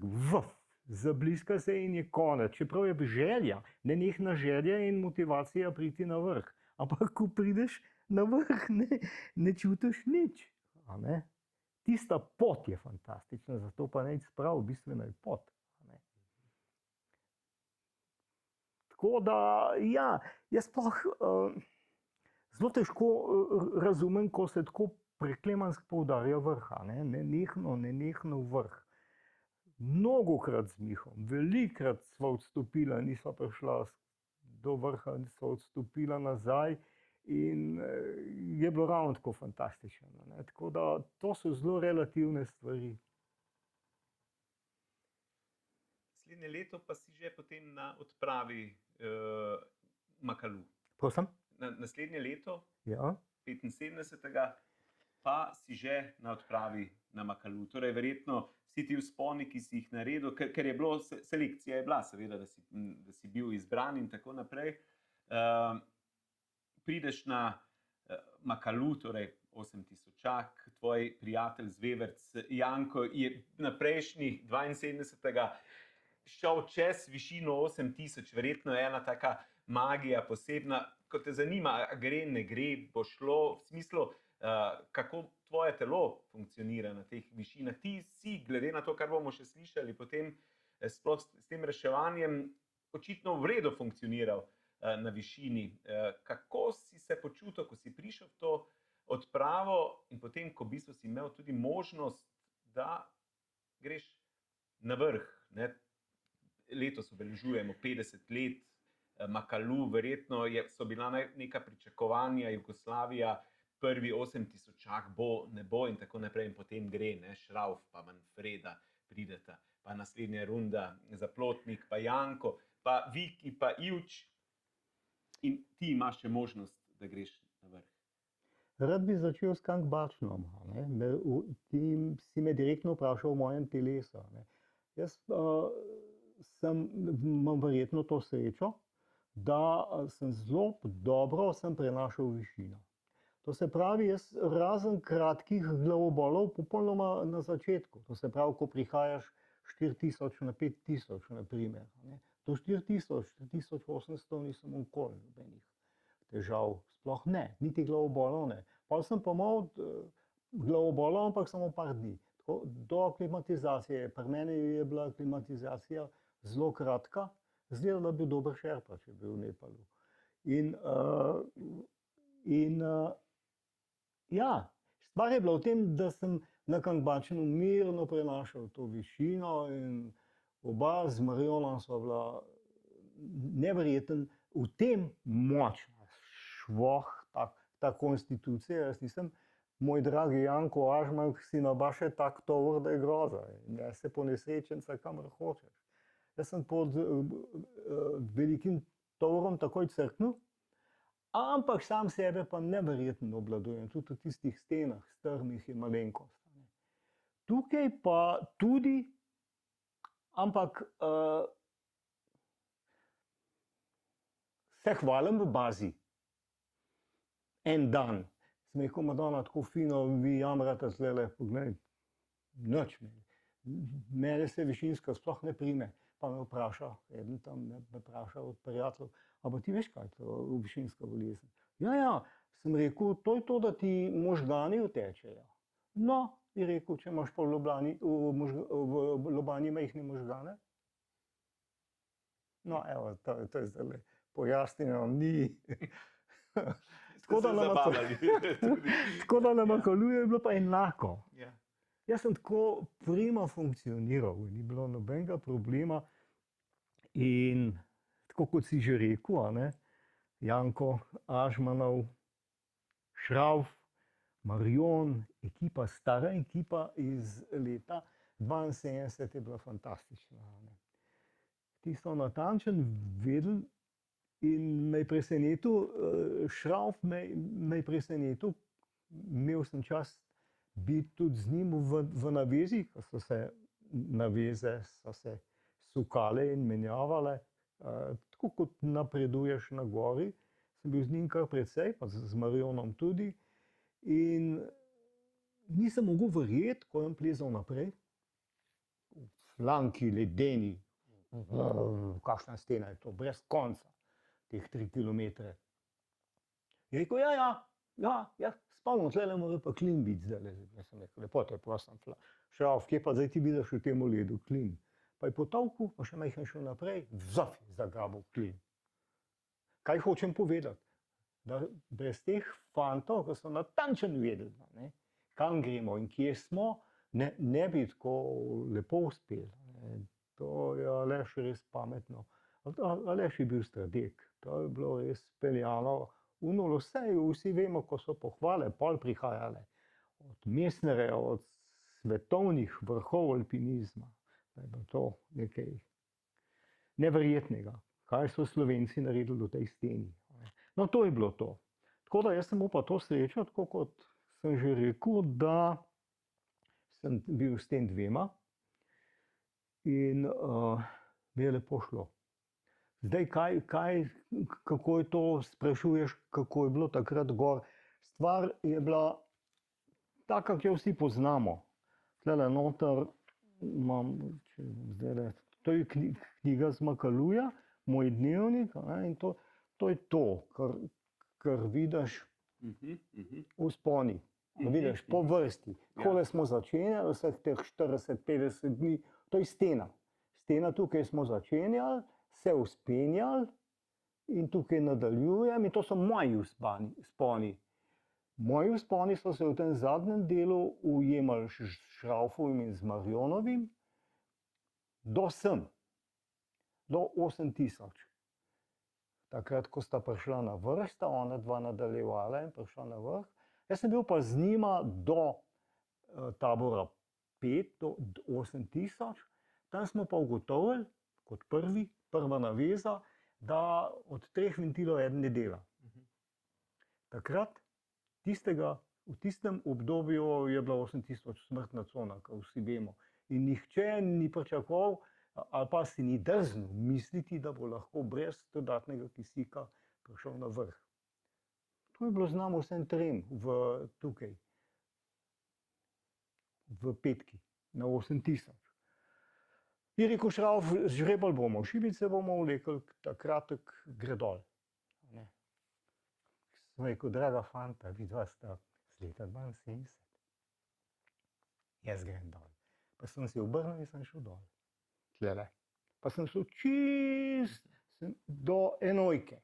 zabliska se in je konec. Čeprav je želja, nenehna želja in motivacija priti na vrh. Ampak ko prideš na vrh, ne čutiš nič, a ne. Tista pot je fantastična, zato pa Nejc pravi, bistvena je pot. Tako da, ja, jaz sploh zelo težko razumem, ko se tako preklemansko poudarja vrha, ne, nenehno vrh. Mnogokrat z Mihom, velikokrat sva odstopila, nisva prišla do vrha, sva odstopila nazaj in je bilo ravno tako fantastično, ne. Tako da to so zelo relativne stvari. naslednje leto pa si že potem na odpravi Makalu. Prosim? Naslednje leto, Ja. 75. pa si že na odpravi na Makalu. Torej, verjetno vsi ti vzponi, ki si jih naredil, ker je bilo, selekcija je bila, seveda, da si bil izbran in tako naprej. Prideš na Makalu, torej 8000-ak, tvoj prijatelj Zveverc Janko je na prejšnjih 72. šel čez višino 8000, verjetno je ena taka magija posebna. Ko te zanima, gre, ne gre, bo šlo, v smislu, kako tvoje telo funkcionira na teh višinah. Ti si, glede na to, kar bomo še slišali, potem sploh s tem reševanjem očitno v redu funkcioniral na višini. Kako si se počutil, ko si prišel v to odpravo in potem, ko v bistvu si imel tudi možnost, da greš na vrh, ne? Letos obeležujemo 50 let Makalu, verjetno so bila neka pričakovanja, Jugoslavija, prvi 8000-ak bo, ne bo in tako naprej, in potem gre, ne, Šrauf pa Manfreda prideta, pa naslednja runda za Plotnik, pa Janko, pa Viki, pa Ivč, in ti imaš še možnost, da greš na vrh. Rad bi začel s Kankbačnom, ne. Ti si me direktno vprašal o mojem telesu, ne. Jaz imam verjetno to srečo, da sem zelo dobro prenašal višino. To se pravi, jaz razen kratkih glavobolov popolnoma na začetku, to se pravi, ko prihajaš 4000 na 5000, na primer, ne. Do 4000, 4800 nisem nikoli nobenih težav, sploh ne, niti glavobolov ne. Potem sem pa imel glavobolov, ampak samo par dni. Tako, do aklimatizacije, pri meni je bila aklimatizacija zelo kratka, izgleda, da bi bil dober šerpa, če bi bil v Nepalu. Ja, stvar je bila v tem, da sem na Kankbačnu mirno prenašal to višino in oba z Marjonom sva bila neverjeten, v tem močna, švoh, ta konstitucija, jaz nisem, moj dragi Janko Ažman, si nabaše tak tovor, da je groza, in jaz se ponesrečenca kamor hočeš. Jaz sem pod velikim tovorom takoj crknil, ampak sam sebe pa neverjetno obvladujem, tudi v tistih stenah, strmih je malenkost. Tukaj pa tudi, ampak se hvalim v bazi. En dan sem rekel, Madonna, tako fino, vi jamrate tlele, poglej, nič me. Mene se višinska sploh ne prime. Pa me vpraša, eden tam me vpraša od prijateljev, ampak ti veš, kaj je to višinska bolezen? Ja, sem rekel, to je to, da ti možgani utečejo. No, je rekel, če imaš pa v lobanji majhne možgane. No, evo, to je zdaj pojasnjeno, ni. Tako da na Makalu je bilo pa enako. Jaz sem tako prima funkcioniral, ni bilo nobenega problema in tako kot si že rekel, a ne, Janko Ažmanov, Šrauf, Marjon, ekipa, stara ekipa iz leta 72 je bila fantastična, ne. Ti so natančen vedeli in me je presenetil, Šrauf me je presenetil, imel sem čast biti tudi z njim v navezi, ko so se naveze sukale in menjavale. Tako kot napreduješ na gori, sem bil z njim kar precej, pa z Marionom tudi. In nisem mogel verjeti, ko je plezal naprej. Flanki ledeni, kakšna stena je to, brez konca, teh 3 kilometre. Je rekel, ja, spomnim, tle mora pa klin biti zdaj. Jaz sem rekel, lepo te prosim, Šrauf, kje pa zdaj ti vidiš v tem ledu klin? Pa je potolkel, pa še majhen šel naprej, vzaf je zagrabil klin. Kaj hočem povedati? Da brez teh fantov, ki so natančno vedeli, kam gremo in kje smo, ne bi tako lepo uspeli. To je Aleš res pametno. Aleš je bil strateg, to je bilo res speljano. Vsi vemo, ko so pohvale pol prihajale od Messnerja, od svetovnih vrhov alpinizma. Da je bilo to nekaj neverjetnega, kaj so Slovenci naredili v tej steni. No, to je bilo to. Tako da jaz sem imel pa to srečo, tako kot sem že rekel, da sem bil s tem dvema in mi je lepo šlo. Zdaj, kako je to, sprašuješ, kako je bilo takrat gor. Stvar je bila taka, ki jo vsi poznamo. Tlele noter imam, to je knjiga z Makaluja, moj dnevnik, in to je to, kar vidiš vzponi. Vidiš po vrsti. Takole smo začenjali, vseh teh 40-50 dni, to je stena. Stena, tukaj smo začenjali, se vzpenjali in tukaj nadaljujem in to so moji vzponi. Moji vzponi so se v tem zadnjem delu ujemali s Šraufovim in z Marionovim do sem, do 8000. Takrat, ko sta prišla na vrh, sta ona dva nadaljevala in prišla na vrh. Jaz sem bil pa z njima do tabora 5, do 8000. Tam smo pa ugotovili, kot prva naveza, da od 3 ventilov eden ne dela. Takrat, v tistem obdobju je bila 8000 smrtna cona, kot vsi vemo. In nihče ni pričakoval, ali pa si ni drznil misliti, da bo lahko brez dodatnega kisika prišel na vrh. To je bilo znamo vsem trem tukaj, v petki, na 8000. Je rekel Šrauf, žrebali bomo, šibice bomo vlekli, takrat gre dol. Sem rekel, draga fanta, vidva sta z leta 72. Jaz grem dol. Pa sem se obrnil in sem šel dol. Tlele. Pa sem šel čist do enojke.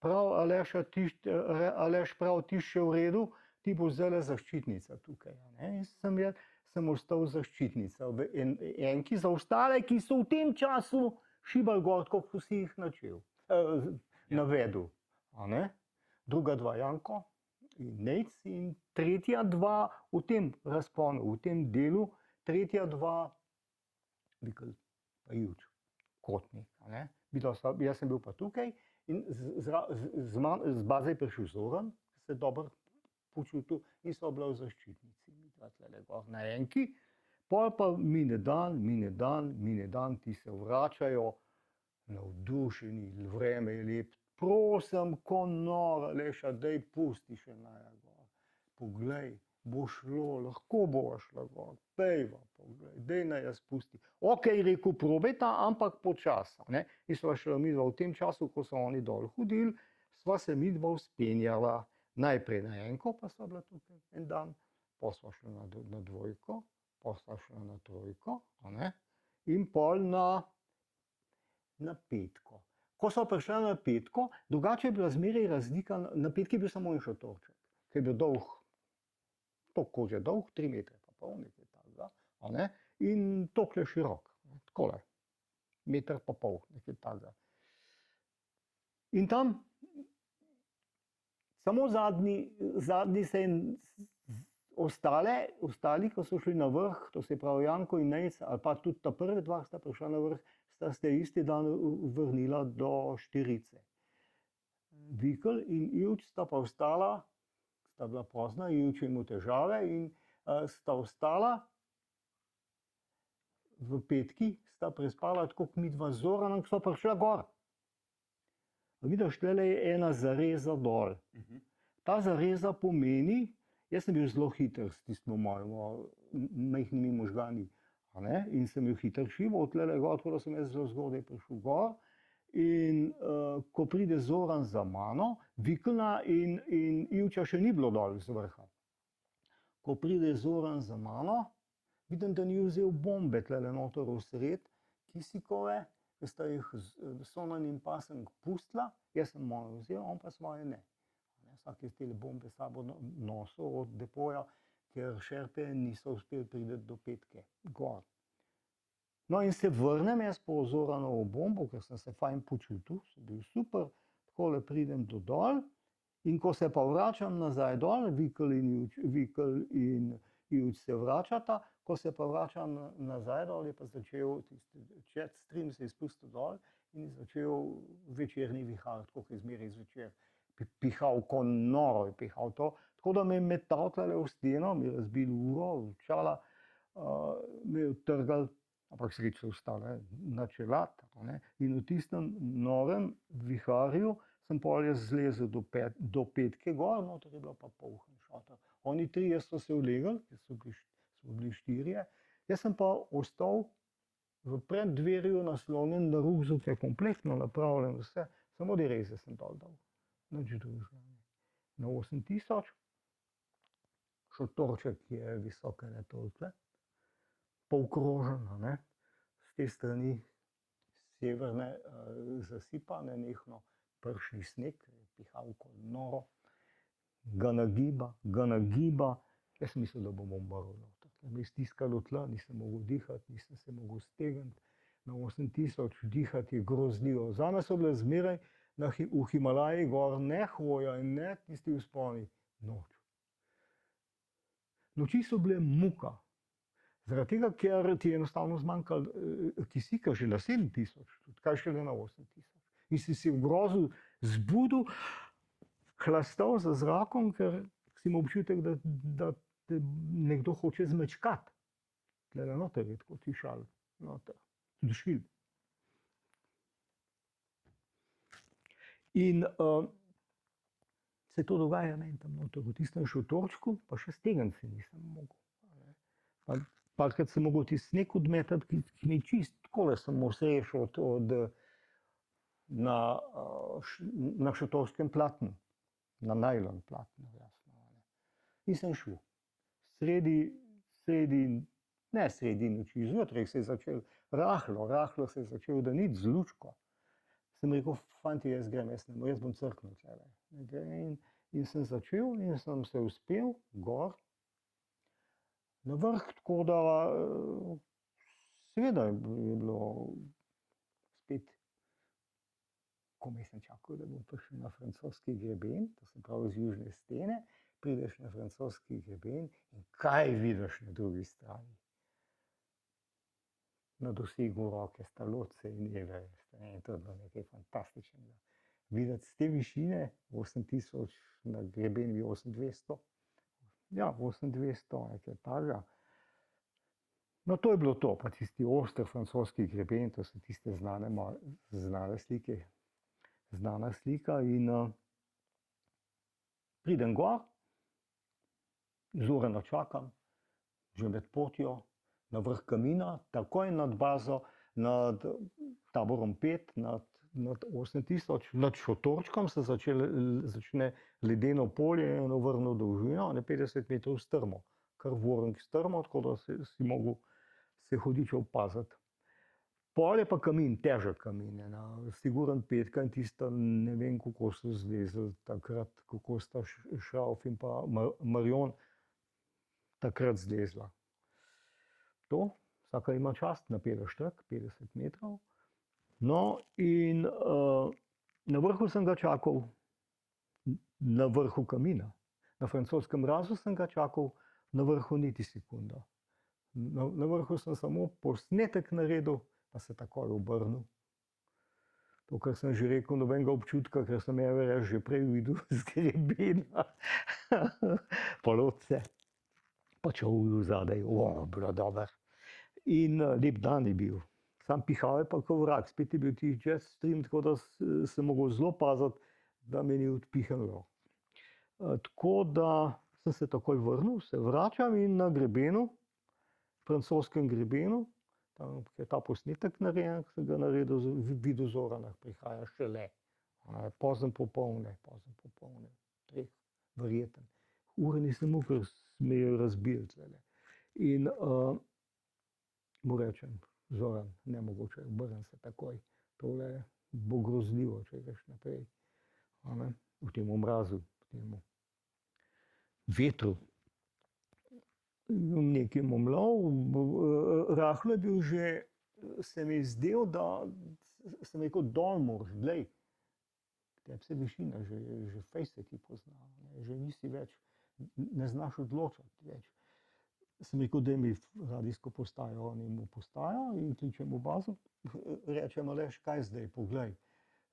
Prav, Aleš prav, ti še v redu, ti bo zdaj zaščitnica tukaj. In sem ostal zaščitnica v enki za ostale, ki so v tem času šibali gor, kot si jih navedel. Druga dva Janko in Nejc in tretja dva v tem razponu, v tem delu, tretja dva Vikl pa Ivč, Kotnik. Jaz sem bil pa tukaj in z baze je prišel Zoran, ki se dobro počutil in so bila v zaščitnici. Na enki, pol pa mine dan, ti se vračajo, navdušeni, vreme je lep. Prosim, ko nora, Leša, daj pusti še naja gor. Poglej, bo šlo, lahko bo šla gor, pejva, poglej, daj naj jaz pusti. Ok, rekel, probajta, ampak počasno. In sva šla midva v tem času, ko so oni dol hodili, sva se midva vzpenjala. Najprej na enko, pa sva bila tukaj en dan, pa sva šla na dvojko, pa sva šla na trojko, in pol na petko. Ko sva prišla na petko, drugače je bila zmeraj razlika, na petki je bil samo en šotorček, ki je bil dolg, toliko kot je dolg, 3 metre pa pol, nekaj takega, in toliko je širok, takole, 1,5 metra, nekaj takega. In tam samo zadnji se je ostali, ko so šli na vrh, to se pravi Janko in Nejc, ali pa tudi ta prva dva sta prišla na vrh, sta se isti dan vrnila do Štirice. Vikl in Ivč sta pa ostala sta bila pozna, Ivč je imel težave in sta ostala v petki, sta prespala tako kot midva z Zoranom, ko sta prišla gor. Vidiš, tule je ena zareza dol. Ta zareza pomeni, jaz sem bil zelo hiter s tistim mojim majhnimi možgani, in sem bil hiter šival, tule gor, tako da sem jaz zelo zgodaj prišel gor. In ko pride Zoran za mano, vikna in Ivča še ni bilo dol z vrha. Ko pride Zoran za mano, vidim, da ni vzel bombe tule noter v sred kisikove, ki sta jih Sonan in Pasenk pustila, jaz sem mojo vzel, on pa svoje ne. Vsak je te bombe s sabo nosil od depoja, ker šerpe niso uspeli priti do petke gor. No in se vrnem jaz po Zoranovo bombo, ker sem se fajn počutil, sem bil super, takole pridem do dol in ko se pa vračam nazaj dol, Vikl in Ivč se vračata, ko se pa vračam nazaj dol, je pa začel jet stream se je spustil dol in je začel večerni vihar, tako kot je zmeraj zvečer. Pihal, ko noro je pihal to, tako da me je metal tale v steno, mi je razbil uro, čala, me je utrgal, ampak sreče ostale na čelat. In v tistem novem viharju sem pol jaz zlezel do petke gor, noter je bilo pa poln šotor. Oni trije so se ulegli, so bili štirje, jaz sem pa ostal v preddverju naslonjen na rukzuk, je kompletno napravljen vse, samo direze sem dol dal. Nič drugega. Na 8000, šotorček je visok ene tolikle, polkrožen, s te strani severne zasipa, nenehno pršni sneg, pihal kot noro, ga nagiba, jaz sem mislil, da bom umrl noter. Me je stiskalo tla, nisem mogel dihati, nisem se mogel stegniti. Na 8000 dihati je grozljivo. Zame so bile zmeraj v Himalaji gor ne hoja in ne tisti vzponi, noč. Noči so bile muka. Zaradi tega, ker ti je enostavno zmanjkalo kisika že na 7000, kaj šele na 8000. In si se v grozu zbudil, hlastal za zrakom, ker si imel občutek, da te nekdo hoče zmečkati. Tule noter je tako tišal, noter, dušil. In se to dogaja meni tam noter, v tistem šotorčku, pa še stegniti se nisem mogel. Parkrat sem mogel tisti sneg odmetati, ki mi čist, takole sem osrešil na šotorskem platnu, na najlon platnu, jasno. In sem šel. Sredi noči, zjutraj se je začel, rahlo se je začel daniti z lučko. Sem rekel, fanti, jaz grem, jaz bom crknil tule. In sem začel in sem se uspel gor na vrh, tako da seveda je bilo spet, komaj sem čakal, da bom prišel na francoski greben, to se pravi z južne stene, prideš na francoski greben in kaj vidiš na drugi strani? Na dosegu roke sta loce in Everest. In to je bilo nekaj fantastičnega. Videti z te višine, 8000, na greben je 8200. Ja, 8200, nekaj takega. No, to je bilo to, pa tisti oster francoski greben, to so tiste znane slike, znana slika. In pridem gor, Zorana čakam, že med potjo, na vrh kamina, takoj nad bazo, nad taborom 5, nad 8000, nad šotorčkom se začne ledeno polje, eno vrno dolžino, 50 metrov strmo, kar vorenk strmo, tako da si mogel se hudičev paziti. Pol je pa kamin, težek kamin, siguren petka in tista, ne vem, kako so zlezli takrat, kako sta Šrauf in pa Marion takrat zlezla. To, vsaka ima čast, napelješ trk, 50 metrov. No, in na vrhu sem ga čakal, na vrhu kamina. Na francoskem mrazu sem ga čakal, na vrhu niti sekunda. Na vrhu sem samo posnetek naredil, pa se takoj obrnil. To, kar sem že rekel, nobenega občutka, ker sem Everest že prej videl z grebena, polotce, pa čovju zadaj, bilo dobro. In lep dan je bil. Sam pihal je pa kot vrag, spet je bil tih jet stream, tako da sem mogel zelo paziti, da me ni odpihnilo. Tako da sem se takoj vrnil, se vračam in na grebenu, francoskem grebenu, tam je ta posnetek narejen, ki sem ga naredil, videl Zorana, prihaja šele. Pozno popoldne, 3, verjeten. Ure nisem mogel, ker me je razbil tlele. In mu rečem, Zoran, nemogoče, obrnem se takoj. Tole bo grozljivo, če greš naprej. V tem mrazu, v tem vetru. Nekaj momlal, rahlo je bil že, se mi je zdel, da sem rekel, dol moraš, glej. Tebi se višina, že fejst se ti pozna, že nisi več, ne znaš odločati več. Sem rekel, daj mi radijsko postajo, oni mu postajo in kličem v bazo. Rečem, Aleš, kaj zdaj, poglej,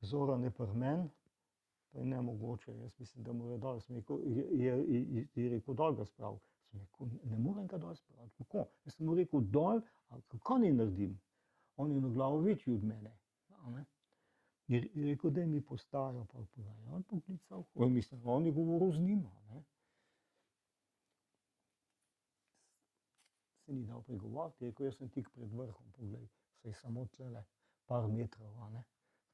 Zoran je pri meni, to je nemogoče, jaz mislim, da mora dol. Sem rekel, je rekel, dol ga sprav. Sem rekel, ne morem ga dol spraviti, kako? Jaz sem mu rekel, dol, kako naj naredim? On je na glavo večji od mene. Je rekel, daj mi postajo, pa poglej, on poklical, mislim, on je govoril z njim. Se ni dal pregovoriti, je rekel, jaz sem tik pred vrhom, poglej, saj samo tlele, par metrov,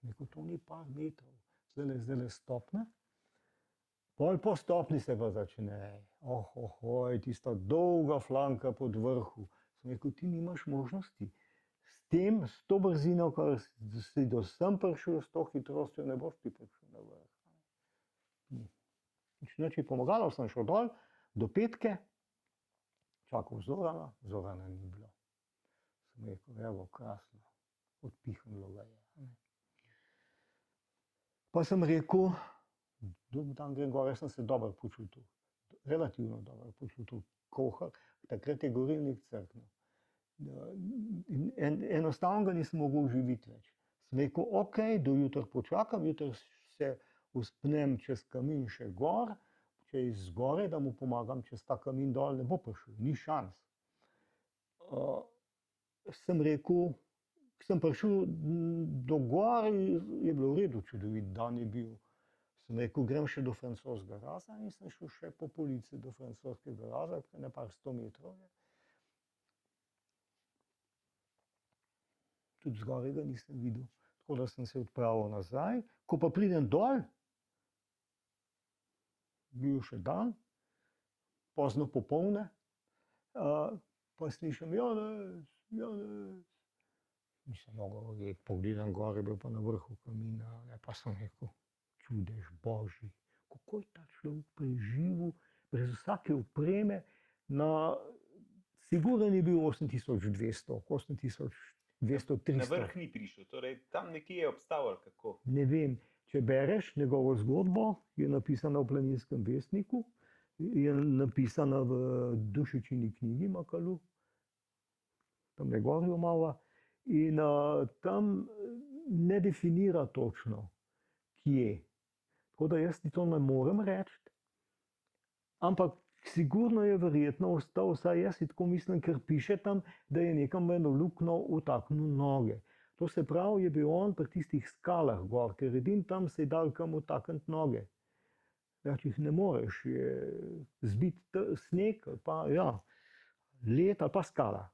Sem rekel, to ni par metrov, zdajle stopne, pol po stopni se pa začne, tista dolga flanka pod vrhu. Sem rekel, ti nimaš možnosti, s to brzino, kar si do sem prišel, s to hitrostjo ne boš ti prišel na vrh. Nič je pomagalo, sem šel dol, do petke, čakal Zorana, Zorana ni bilo. Sem rekel, evo, krasno, odpihnilo ga je. Pa sem rekel, drugi dan grem gor, jaz sem se dobro počutil, relativno dobro počutil, kohar, takrat je gorilnik crknil. Enostavno ga nisem mogel živeti več. Sem rekel, ok, do jutra počakam, jutra se vzpnem čez kamin še gor, če je zgoraj, da mu pomagam čez ta kamin dol, ne bo prišel, ni šans. Sem rekel, sem prišel do gor, je bilo v redu, čudovit dan je bil. Sem rekel, grem še do francoskega raza in sem šel še po polici do francoskega raza, ne par 100 metrov je. Tudi zgoraj ga nisem videl, tako da sem se odpravil nazaj. Ko pa pridem dol, bil še dan, pozno popoldne, pa slišim, Janez. Nisem mogel verjeti, pogledam gor, je bil pa na vrhu kamina, pa sem rekel, čudež božji, kako je ta človek preživel brez vsake opreme, sigurno ni bil 8200, 8200, 300. Na vrh ni prišel, torej tam nekje je obstal ali kako? Ne vem, če bereš njegovo zgodbo, je napisana v Planinskem vestniku, je napisana v Dušičini knjigi Makalu, tam ne gor jo imava, in tam ne definira točno, kje. Tako da jaz ti to ne morem reči, ampak sigurno je verjetno ostal, vsaj jaz si tako mislim, ker piše tam, da je nekam v eno luknjo vtaknil noge. To se pravi, je bil on pri tistih skalah gor, ker edin tam se je dal kam vtakniti noge. Več jih ne moreš, je zbit sneg, pa ja, led ali pa skala.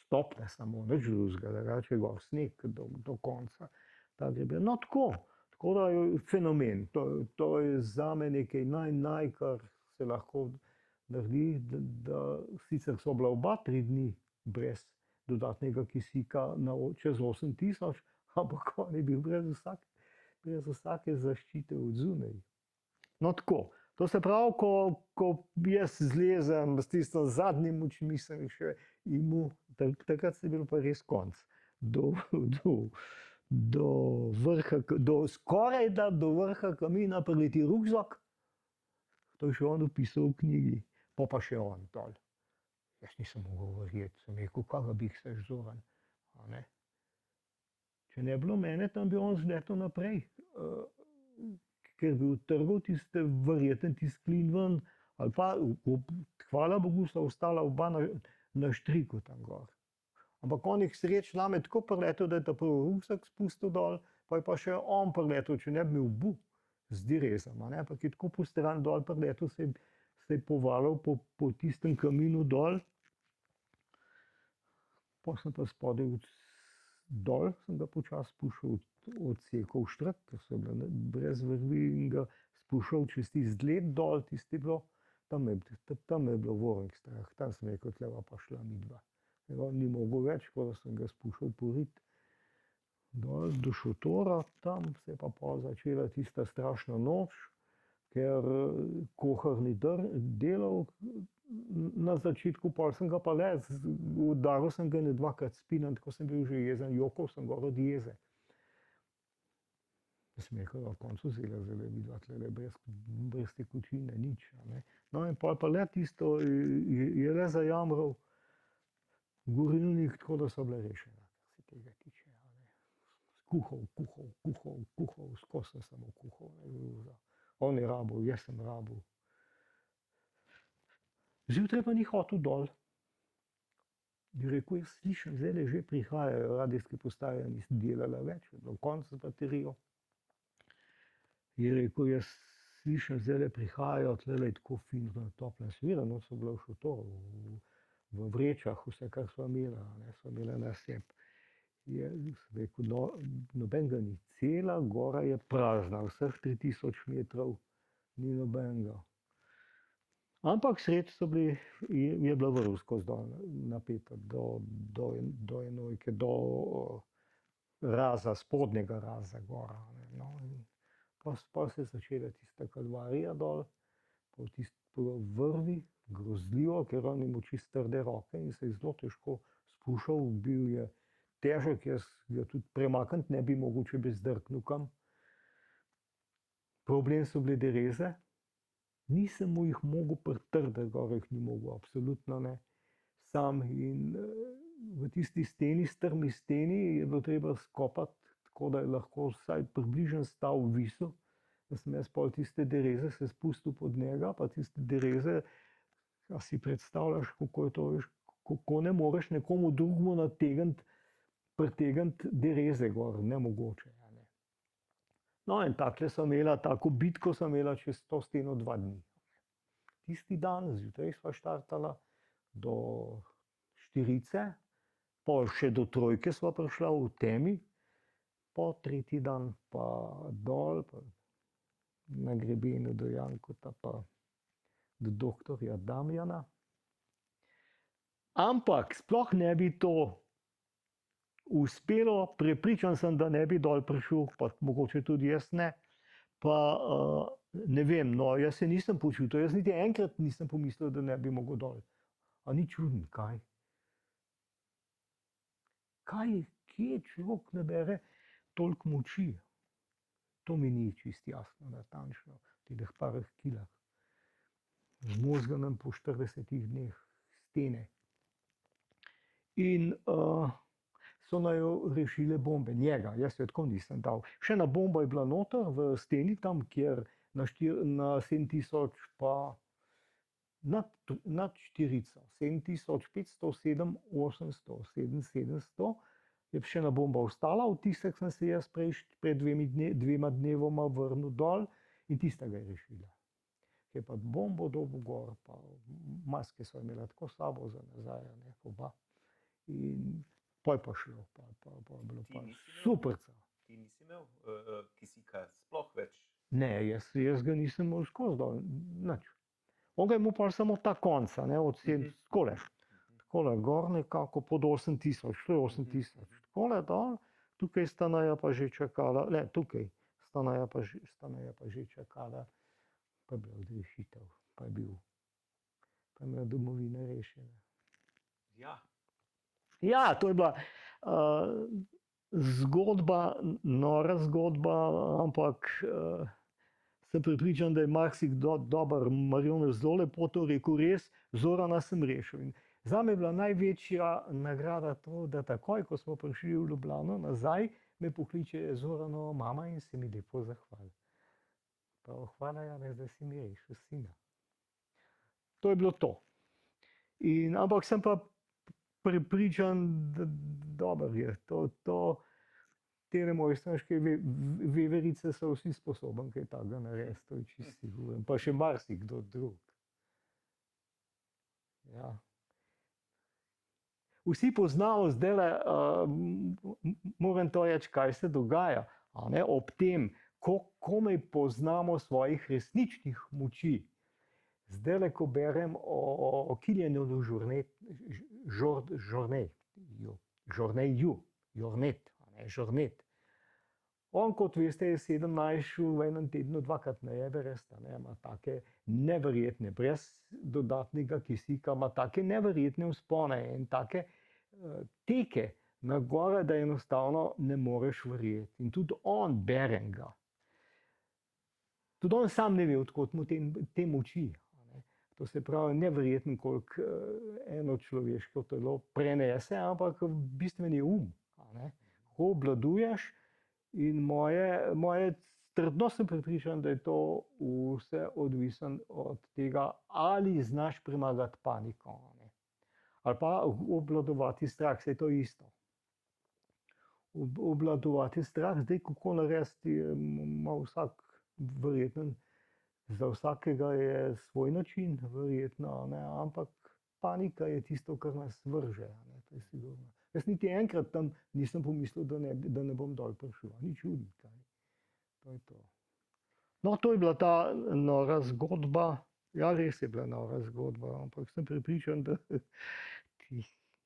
Stopne samo, nič drugega, drugače je gor sneg do konca. No tako da je fenomen, to je zame nekaj kar se lahko naredi, da sicer so bila oba 3 dni brez dodatnega kisika čez 8000, ampak on je bil brez vsake zaščite od zunaj. No tako, to se pravi, ko jaz zlezem s tisto zadnjim očmi, sem še imel, takrat se je bil pa res konc. Do vrha, skorajda do vrha kamina prileti rukzak, to je še on opisal v knjigi, pa še on dol. Jaz nisem mogel verjeti, sem rekel, kaj ga bi seš Zoran. Če ne bi bilo mene, tam bi on zletel naprej, ker bi utrgal tiste, verjetno tisti klin ven, ali pa, hvala Bogu, sta ostala oba na štriku tam gor. Ampak on je k sreči name tako priletel, da je ta prvi rusak spustil dol, pa je pa še on priletel, če ne bi imel bu z direzama, ne, ampak je tako po stran dol priletel, se je povalil po tistem kaminu dol, pa sem pa spodaj dol, sem ga počasi spuščal, odsekal štrak, ker so bile brez vrvi, in ga spuščal čez tisti led dol, tisti bilo, tam je bilo vorenk strah, tam sem rekel, tleva pa šla midva. On ni mogel več, tako da sem ga spuščal porit dol do šotora, tam se je pa pol začela tista strašna noč, ker kuhar ni delal na začetku, pol sem ga pa le, udaril sem ga ne dvakrat spinem, tako sem bil že jezen, jokal sem gor od jeze. Sem rekel, na koncu vzela zdaj vidva tlele brez tekočine, nič. No in pol pa le tisto je le zajamral gorilnik, tako da so bile rešene, kar se tega tiče. Kuhal, skozi sem samo kuhal. On je rabil, jaz sem rabil. Zjutraj pa ni hotel dol. Je rekel, jaz slišim, zdaj že prihajajo, radijske postaje nisem delala več, je bilo konec z baterijo. Je rekel, jaz slišim, zdaj prihajajo, tlele je tako fino, toplo, seveda, noč so bila v šotoru, v vrečah, vse, kar sva imela, sva imela na sebi. Je rekel, no, nobenega ni, cela gora je prazna, vseh 3000 metrov ni nobenega. Ampak sreč so bili, je bila vrv skozi dol napeta do enojke, do raza, spodnjega raza gora. No, pa se je začela tista kalvarija dol, po vrvi, grozljivo, ker on ima čisto trde roke in se je zelo težko spuščal, bil je težek, jaz ga tudi premakniti ne bi mogel, če bi zdrknil kam. Problem so bile dereze, nisem mu jih mogel pritrditi, gor jih ni mogel, absolutno ne. Sam in v tisti steni, strmi steni, je bilo treba skopati, tako da je lahko vsaj približen stav visel, da sem jaz pol tiste dereze se spustil pod njega, pa tiste dereze, a si predstavljaš, kako je to, veš, kako ne moreš nekomu drugemu pritegniti dereze gor, nemogoče. No in takle sem imela, tako bitko sem imela čez to steno 2 dni. Tisti dan, zjutraj sva štartala do Štirice, pol še do Trojke sva prišla v temi, po tretji dan pa dol, pa na grebenu do Jankota, pa do doktorja Damjana. Ampak sploh ne bi to uspelo, prepričan sem, da ne bi dol prišel, pa mogoče tudi jaz ne, pa ne vem, no, jaz se nisem počutil, jaz niti enkrat nisem pomislil, da ne bi mogel dol. A ni čudno, kaj? Kje človek nabere toliko moči? To mi ni čisto jasno, natančno, v teh parih kilah. Zmozganem po 40 dneh stene. In so naju rešile bombe, njega, jaz jo tako nisem dal. Še ena bomba je bila noter v steni, tam, kjer na 7000 pa nad Štirico, 7500, 7800, 7700, je še ena bomba ostala, v tistek sem se jaz pred 2 dnevoma vrnil dol in tistega je rešila. Je pa bombo dobil gor, pa maske so imela tako sabo za nazaj, oba. In pa je pa šlo, pa je bilo pa super. Ti nisi imel kisika sploh več? Ne, jaz ga nisem imel skozi dol, nič. On ga je imel pa samo ta konca, od 7, takole gor nekako pod 8000, šlo je 8000. Takole dol, tukaj Stanaja pa že čakala, ne, tukaj Stanaja pa že čakala, pa je bila odrešitev, pa je imela domovina rešena. Ja. Ja, to je bila zgodba, nora zgodba, ampak sem prepričan, da je marsikdo dober Marjon zelo lepo to rekel, res, Zorana sem rešil. In Zame je bila največja nagrada to, da takoj, ko smo prišli v Ljubljano nazaj, me pokliče Zoranova mama in se mi lepo zahvali. Prav, hvala, Janez, da si mi rešil sina. To je bilo to. Ampak sem pa prepričan, da dobro je. Te mojstranške veverice so vsi sposobni kaj takega narediti, to je čisto sigurno. Pa še marsikdo drug. Ja. Vsi poznamo zdajle, moram to reči, kaj se dogaja, a ne, ob tem, komaj poznamo svojih resničnih moči. Zdajle, ko berem o Kilianu Jornet. On, kot veste, je 17 v enem tednu dvakrat na Everest, ima take neverjetne, brez dodatnega kisika, ima take neverjetne vzpone in take teke na gore, da enostavno ne moreš verjeti. In tudi on, berem ga. Tudi on sam ne ve, odkot mu te moči. To se pravi, neverjetno, koliko eno človeško telo prenese, ampak bistven je um. Ko obvladuješ. In trdno sem prepričan, da je to vse odvisen od tega, ali znaš premagati paniko. Ali pa obvladovati strah, saj je to isto. Obvladovati strah, zdaj kako narediti, ima vsak verjeten, za vsakega je svoj način, verjetno, ampak panika je tisto, kar nas vrže, to je sigurno. Jaz niti enkrat tam nisem pomislil, da ne bom dol prišel, ni čudno. To je to. No, to je bila ta nora zgodba. Ja, res je bila nora zgodba, ampak sem prepričan, da ti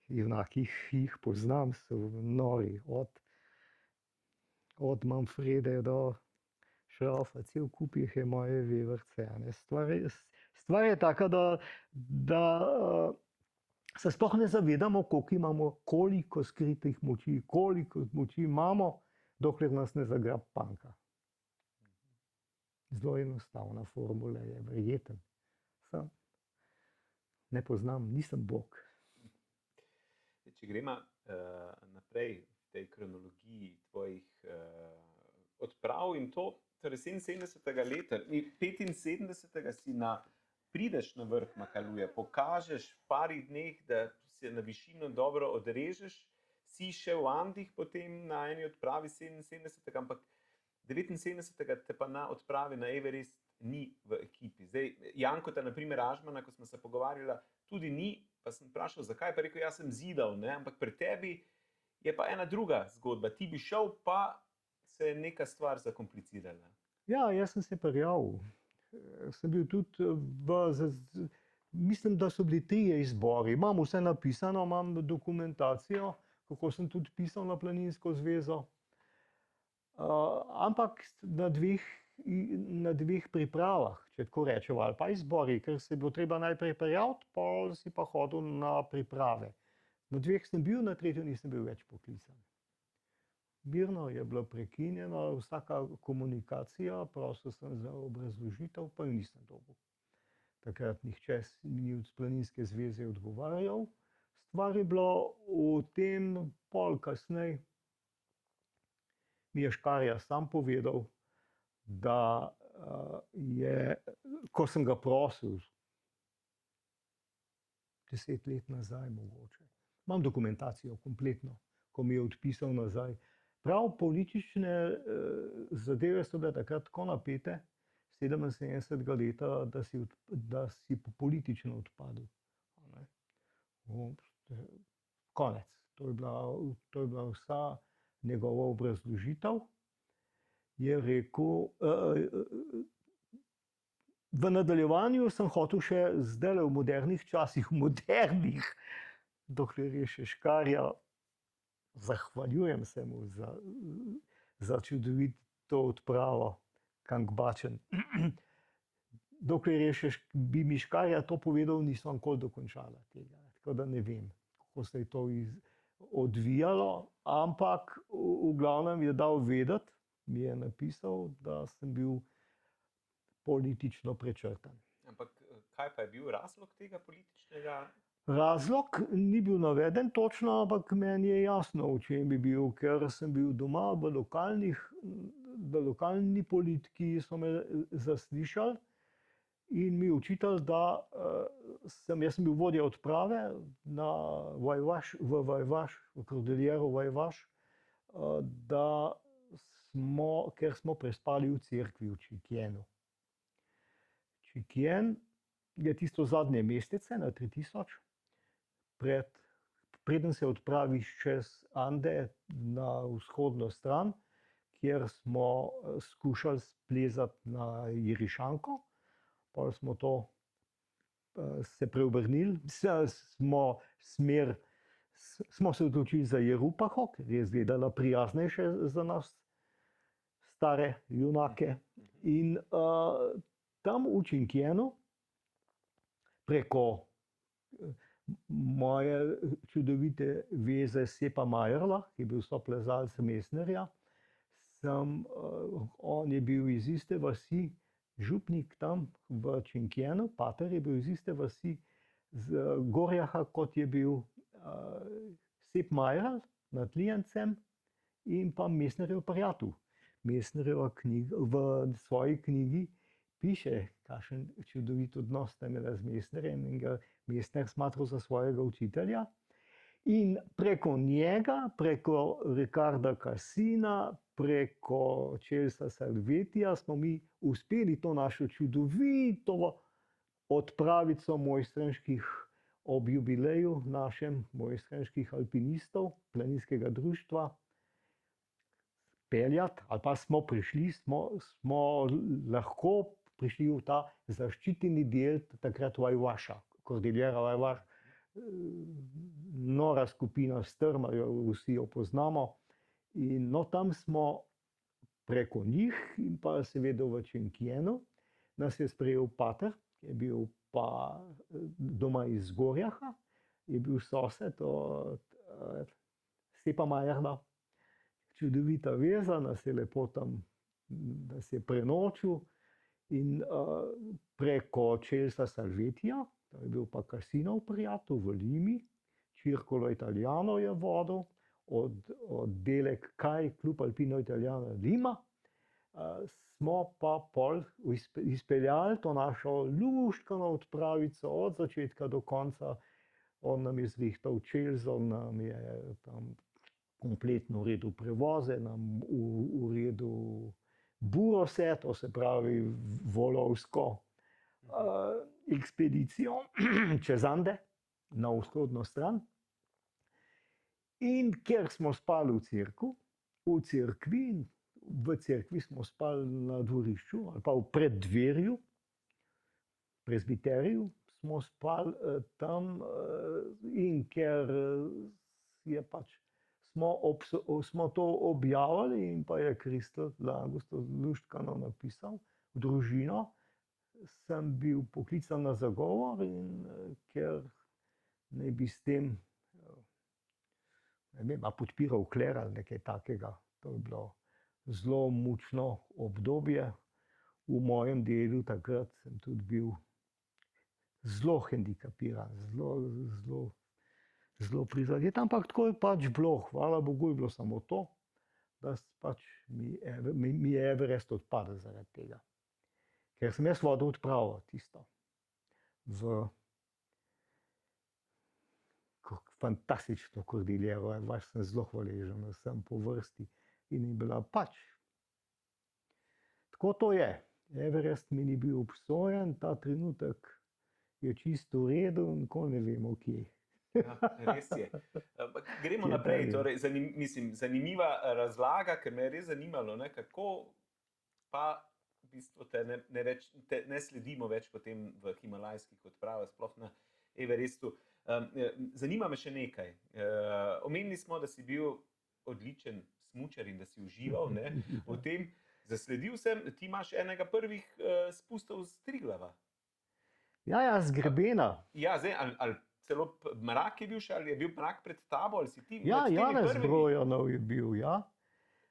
junaki, ki jih poznam, so nori. Od Manfrede do Šrafa, cel kup jih je moje veverce. Stvar je taka, da se sploh ne zavedamo, koliko skritih moči, koliko moči imamo, dokler nas ne zagrabi panka. Zelo enostavna formula je, verjeten. Ne poznam, nisem Bog. Če gremo naprej v tej kronologiji tvojih odprav in to, torej 77. leta, 75. si prideš na vrh Makaluje, pokažeš v parih dneh, da se na višino dobro odrežeš, si še v Andih potem na eni odpravi 77. ampak 79. te pa na odpravi na Everest ni v ekipi. Zdaj, Jankota, na primer Ažmana, ko smo se pogovarjali, tudi ni, pa sem vprašal, zakaj, pa rekel, jaz sem zidal, ampak pri tebi je pa ena druga zgodba. Ti bi šel, pa se je neka stvar zakomplicirala. Ja, jaz sem se prijavil. Sem bil tudi mislim, da so bili 3 izbori. Imam vse napisano, imam dokumentacijo, kako sem tudi pisal na Planinsko zvezo. Ampak na dveh pripravah, če tako rečemo, ali pa izbori, ker se je bilo treba najprej prijaviti, pa si pa hodil na priprave. Na 2 sem bil, na 3 nisem bil več poklican. Mirno je bilo prekinjeno, vsaka komunikacija, prosil sem za obrazložitev, pa jo nisem dobil. Takrat nihče ni od Planinske zveze odgovarjal. Stvar je bila v tem, pol kasneje mi je Škarja sam povedal, da je, ko sem ga prosil, 10 let nazaj mogoče, imam dokumentacijo kompletno, ko mi je odpisal nazaj. Prav politične zadeve so bile takrat tako napete, 77. leta, da si politično odpadel. Konec. To je bila vsa njegova obrazložitev. Je rekel, v nadaljevanju sem hotel še zdajle v modernih časih, dokler je še Škarja, zahvaljujem se mu za čudovito odpravo, Kangbačen. Dokler bi mi Škarja to povedal, nisem nikoli dokončala tega. Tako da ne vem, kako se je to odvijalo, ampak v glavnem je dal vedeti, mi je napisal, da sem bil politično prečrtan. Ampak kaj pa je bil razlog tega političnega? Razlog ni bil naveden točno, ampak meni je jasno, v čem bi bil, ker sem bil doma v lokalni politiki, so me zaslišali in mi učitali, da jaz sem bil vodja odprave na Vajvaš, v Kordiljeru Vajvaš, ker smo prespali v cerkvi v Čikjenu. Čikjen je tisto zadnje mestece na 3000, preden se odpraviš čez Ande na vzhodno stran, kjer smo skušali splezati na Jerišanko, pa smo se preobrnili, smo se odločili za Jerupaho, ker je izgledala prijaznejše za nas, stare junake. In tam v Čikjenu, preko moje čudovite veze Sepa Majerla, ki je bil soplezalec Messnerja, on je bil iz iste vasi, župnik tam v Čikjenu, pater je bil iz iste vasi z Gorjaha, kot je bil Sep Majerl nad Lijancem in pa Messnerjev prijatelj. Messnerjeva knjiga, v svoji knjigi piše, kakšen čudovit odnos sta imela z Messnerjem in ga Messner smatral za svojega učitelja. In preko njega, preko Ricarda Cassina, preko Chelsea Salvetija smo mi uspeli to našo čudovito odpravico mojstranških ob jubileju našem mojstranških alpinistov, planinskega društva, peljati, ali pa smo prišli, smo lahko prišli v ta zaščiteni del takrat Vajvaša, Kordiljera Vajvaš, nora skupina strma, vsi jo poznamo. In no, tam smo preko njih in pa seveda v Čikjenu nas je sprejel pater, ki je bil pa doma iz Gorjaha, je bil sosed od Sepa Majerla. Čudovita veza, nas je lepo tam, nas je prenočil in preko Chelsea Salvetija, to je bil pa Cassinov prijatelj v Limi, Circolo Italiano je vodil, oddelek Kaj, Klub Alpino Italiano Lima, smo pa pol izpeljali to našo luštkano odpravico od začetka do konca. On nam je zrihtal Chelsea, nam je tam kompletno uredil prevoze, nam uredil burose, to se pravi volovsko ekspedicijo čez Ande na vzhodno stran. In ker smo spali v cerkvi smo spali na dvorišču ali pa v preddverju, prezbiteriju smo spali tam in ker je pač smo to objavili in pa je Kristel Langusto luštkano napisal v družino, sem bil poklican na zagovor in ker ne bi s tem, ne vem, podpiral kler ali nekaj takega. To je bilo zelo mučno obdobje. V mojem delu takrat sem tudi bil zelo hendikapiran, zelo prizadet, ampak tako je pač bilo. Hvala Bogu je bilo samo to, da pač mi je Everest odpadel zaradi tega. Ker sem jaz vodil odpravo tisto v fantastično Kordiljero, sem zelo hvaležen vsem po vrsti in je bila pač. Tako to je. Everest mi ni bil obsojen, ta trenutek je čisto v redu in ko ne vemo kje. Ja, res je. Gremo naprej. Torej, zanimiva razlaga, ker me je res zanimalo, kako pa v bistvu ne sledimo več potem v himalajskih odpravah, sploh na Everestu. Zanima me še nekaj. Omenili smo, da si bil odličen smučar in da si užival v tem. Zasledil sem, ti imaš enega prvih spustov z Triglava. Ja, z grebena. Ja, zdaj, ali celo mrak je bil še, ali je bil mrak pred tabo, ali si ti? Ja, Janez Brojanov je bil, ja.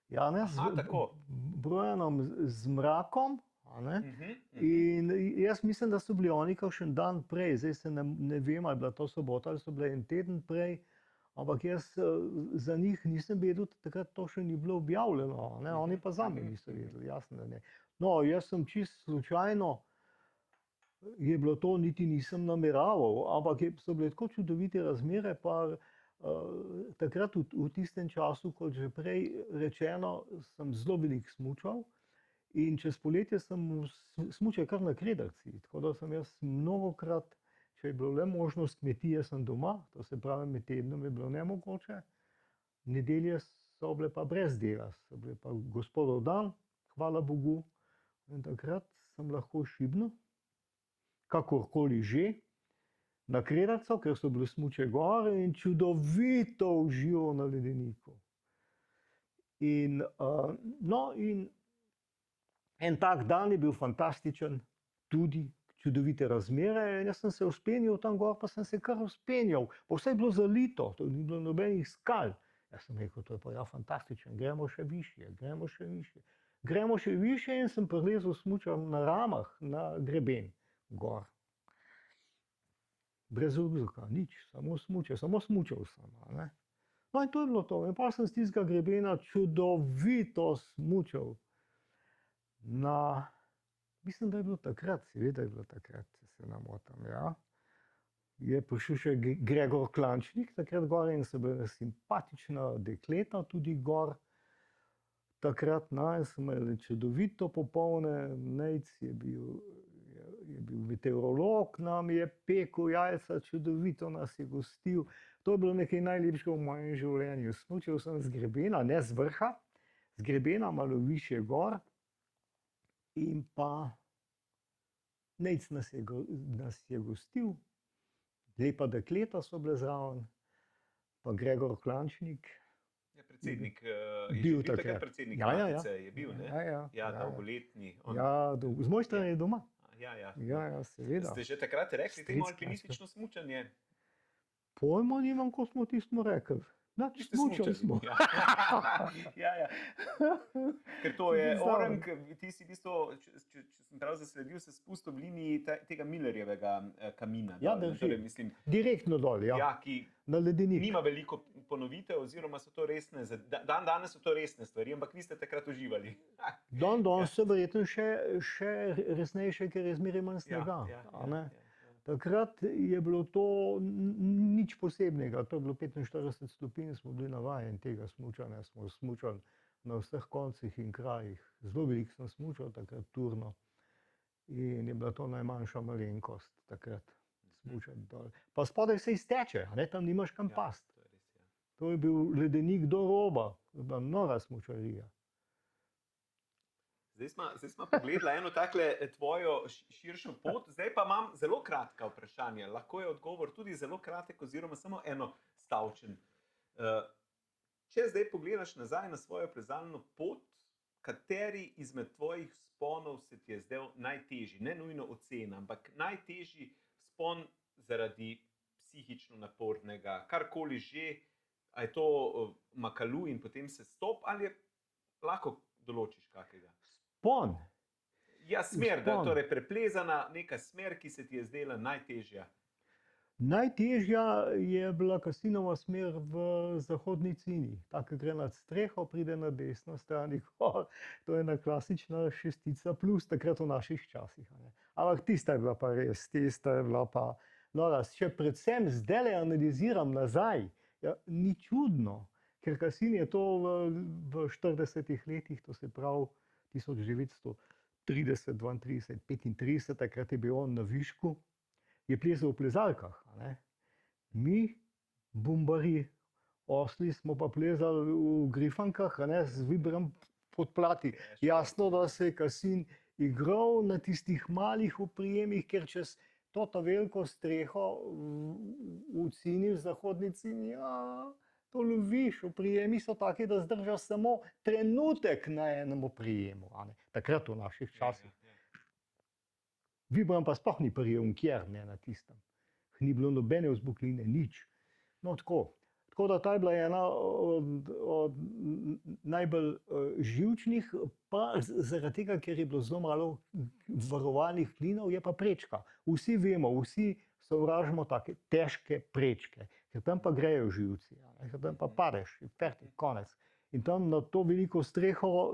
Janez tako. Brojanov z mrakom, a ne. Mhm. In jaz mislim, da so bili oni kakšen dan prej, zdaj se ne vem, ali je bila to sobota ali so bile en teden prej, ampak jaz za njih nisem vedel, takrat to še ni bilo objavljeno, a ne. Oni pa za me niso vedeli, jasno, da ne. No, jaz sem čisto slučajno, je bilo to, niti nisem nameraval, ampak so bile tako čudovite razmere, pa takrat v tistem času, kot že prej rečeno, sem zelo veliko smučal in čez poletje sem smučal kar na Krederci, tako da sem jaz mnogokrat, če je bilo le možnost kmetije, sem doma, to se pravi, med tednom je bilo nemogoče, nedelje so bile pa brez dela, so bile pa gospodov dan, hvala Bogu, in takrat sem lahko šibnil, kakorkoli že, na Krederco, ker so bile smuče gore in čudovito užival na ledeniku. In en tak dan je bil fantastičen, tudi čudovite razmere, in jaz sem se vzpenjal tam gor, pa sem se kar vzpenjal, pa vse je bilo zalito, to ni bilo nobenih skal. Jaz sem rekel, to je pa ja fantastičen, gremo še višje, gremo še višje. Gremo še višje in sem prilezel smučam na ramah, na greben, gor. Brez vzroka, nič, samo smučal sem, a ne. No in to je bilo to, in pa sem z tistega grebena čudovito smučal. Mislim, da je bilo takrat, seveda je bilo takrat, če se ne motim, ja. Je prišel še Gregor Klančnik takrat gor in so bile simpatična dekleta tudi gor. Takrat, in so imeli čudovito popolne, Nejc je bil meteorolog, nam je pekel jajca, čudovito nas je gostil. To je bilo nekaj najlepšega v mojem življenju. Smučal sem z grebena, ne z vrha, z grebena malo višje gor. In pa Nejc nas je gostil, lepa dekleta so bile zraven, pa Gregor Klančnik. Ja, predsednik, bil takrat. Takrat predsednik Ja. Matice je bil, ne? Ja, dolgoletni. Ja, z moje strani je doma. Ja. Ja, seveda. Ste že takrat rekli temu Stric alpinistično smučanje? Pojma nimam, ko smo tismo rekli. Smučali smo. Ja. Ker to je orang, ti si v bistvu, če sem prav zasledil, se spustil v liniji tega Millerjevega kamina. Ja, dol, drži. torej, mislim, Direktno dol, ja. ja, ki Na ledenik. nima veliko ponovitev, oziroma so to resne, danes so to resne stvari, ampak vi ste takrat uživali. Danes so verjetno še resnejše, ker je zmeraj manj snega. A ne? Takrat je bilo to nič posebnega, to je bilo 45 stopinj, smo bili navajeni tega smučanja, smo smučali na vseh koncih in krajih. Zelo veliko sem smučal takrat turno in je bila to najmanjša malenkost takrat smučati dol. Pa spodaj se izteče, a ne, tam nimaš kam past. To je res, ja. To je bil ledenik do roba, to je bila nora smučarija. Zdaj smo pogledali eno takle tvojo širšo pot, zdaj pa imam zelo kratka vprašanja. Lahko je odgovor tudi zelo kratek oziroma samo enostavčen. Če zdaj pogledaš nazaj na svojo plezalno pot, kateri izmed tvojih vzponov se ti je zdel najtežji? Ne nujno ocena, ampak najtežji vzpon zaradi psihično napornega, karkoli že, a je to Makalu in potem se stop, ali lahko določiš kakega? Vzpon. Ja, smer, da torej preplezana neka smer, ki se ti je zdela najtežja. Najtežja je bila Kasinova smer v zahodni Cini. Tako gre nad streho, pride na desno stran gor. To je ena klasična 6 plus, takrat v naših časih. Ampak tista je bila pa res, tista je bila pa nora. Še predvsem zdajle analiziram nazaj, ja, ni čudno, ker Kasin je to v 40 letih, to se pravi 1930, 32, 35, takrat je bil on na višku, je plezal v plezalkah. A ne? Mi, bumbari, osli, smo pa plezali v grifankah, a ne, z vibram podplati. Jasno, da se je Kasin igral na tistih malih oprijemih, ker čez to veliko streho v Cini, v zahodni Cini, to loviš, oprijemi so taki, da zdržaš samo trenutek na enem oprijemu, takrat v naših časih. Vibram pa sploh ni prijel nikjer, ne, na tistem. Ni bilo nobene vzbukline, nič. No, tako Tako da ta je bila ena od najbolj živčnih, pa zaradi tega, ker je bilo zelo malo varovalnih klinov, je pa prečka. Vsi vemo, vsi sovražimo take težke prečke, ker tam pa grejo živci, ker tam pa padeš, fertik, konec. In tam na to veliko streho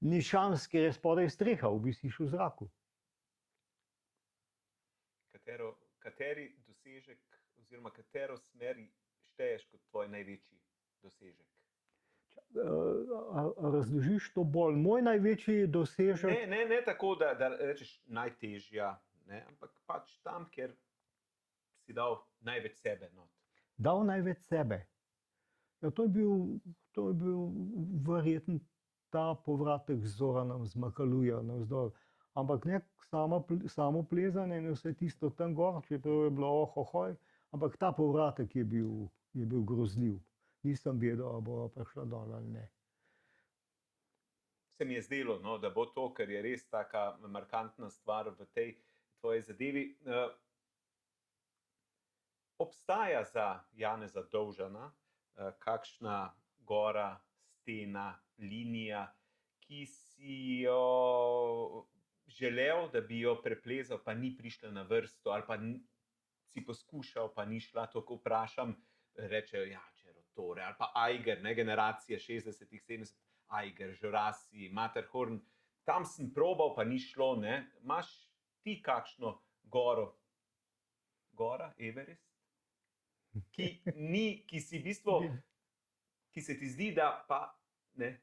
ni šans, ker je spodaj streha, visiš v zraku. Kateri dosežek oziroma katero smer šteješ kot tvoj največji dosežek? Razložiš to bolj. Moj največji dosežek... Ne tako, da rečeš najtežja, ne, ampak pač tam, kjer si dal največ sebe not. Dal največ sebe. Ja, to je bil verjetno ta povratek z Zoranom, z Makaluja navzdol. Ampak ne samo plezanje in vse tisto tam gor, čeprav je bilo ohohoj, ampak ta povratek je bil grozljiv. Nisem vedel, ali bo prišla dol ali ne. Se mi je zdelo, no, da bo to, ker je res taka markantna stvar v tej tvoji zadevi. Obstaja za Janeza Dovžana kakšna gora, stena, linija, ki si jo želel, da bi jo preplezal, pa ni prišla na vrsto, ali pa si poskušal, pa ni šla, to ko vprašam, rečejo, ja, Čerotore, ali pa Eiger, ne, generacije 60-ih, 70-ih, Eiger, Jurasi, Matterhorn, tam sem probal, pa ni šlo, ne. Imaš ti kakšno goro? Gora, Everest? Ki si v bistvu, ki se ti zdi, da pa, ne,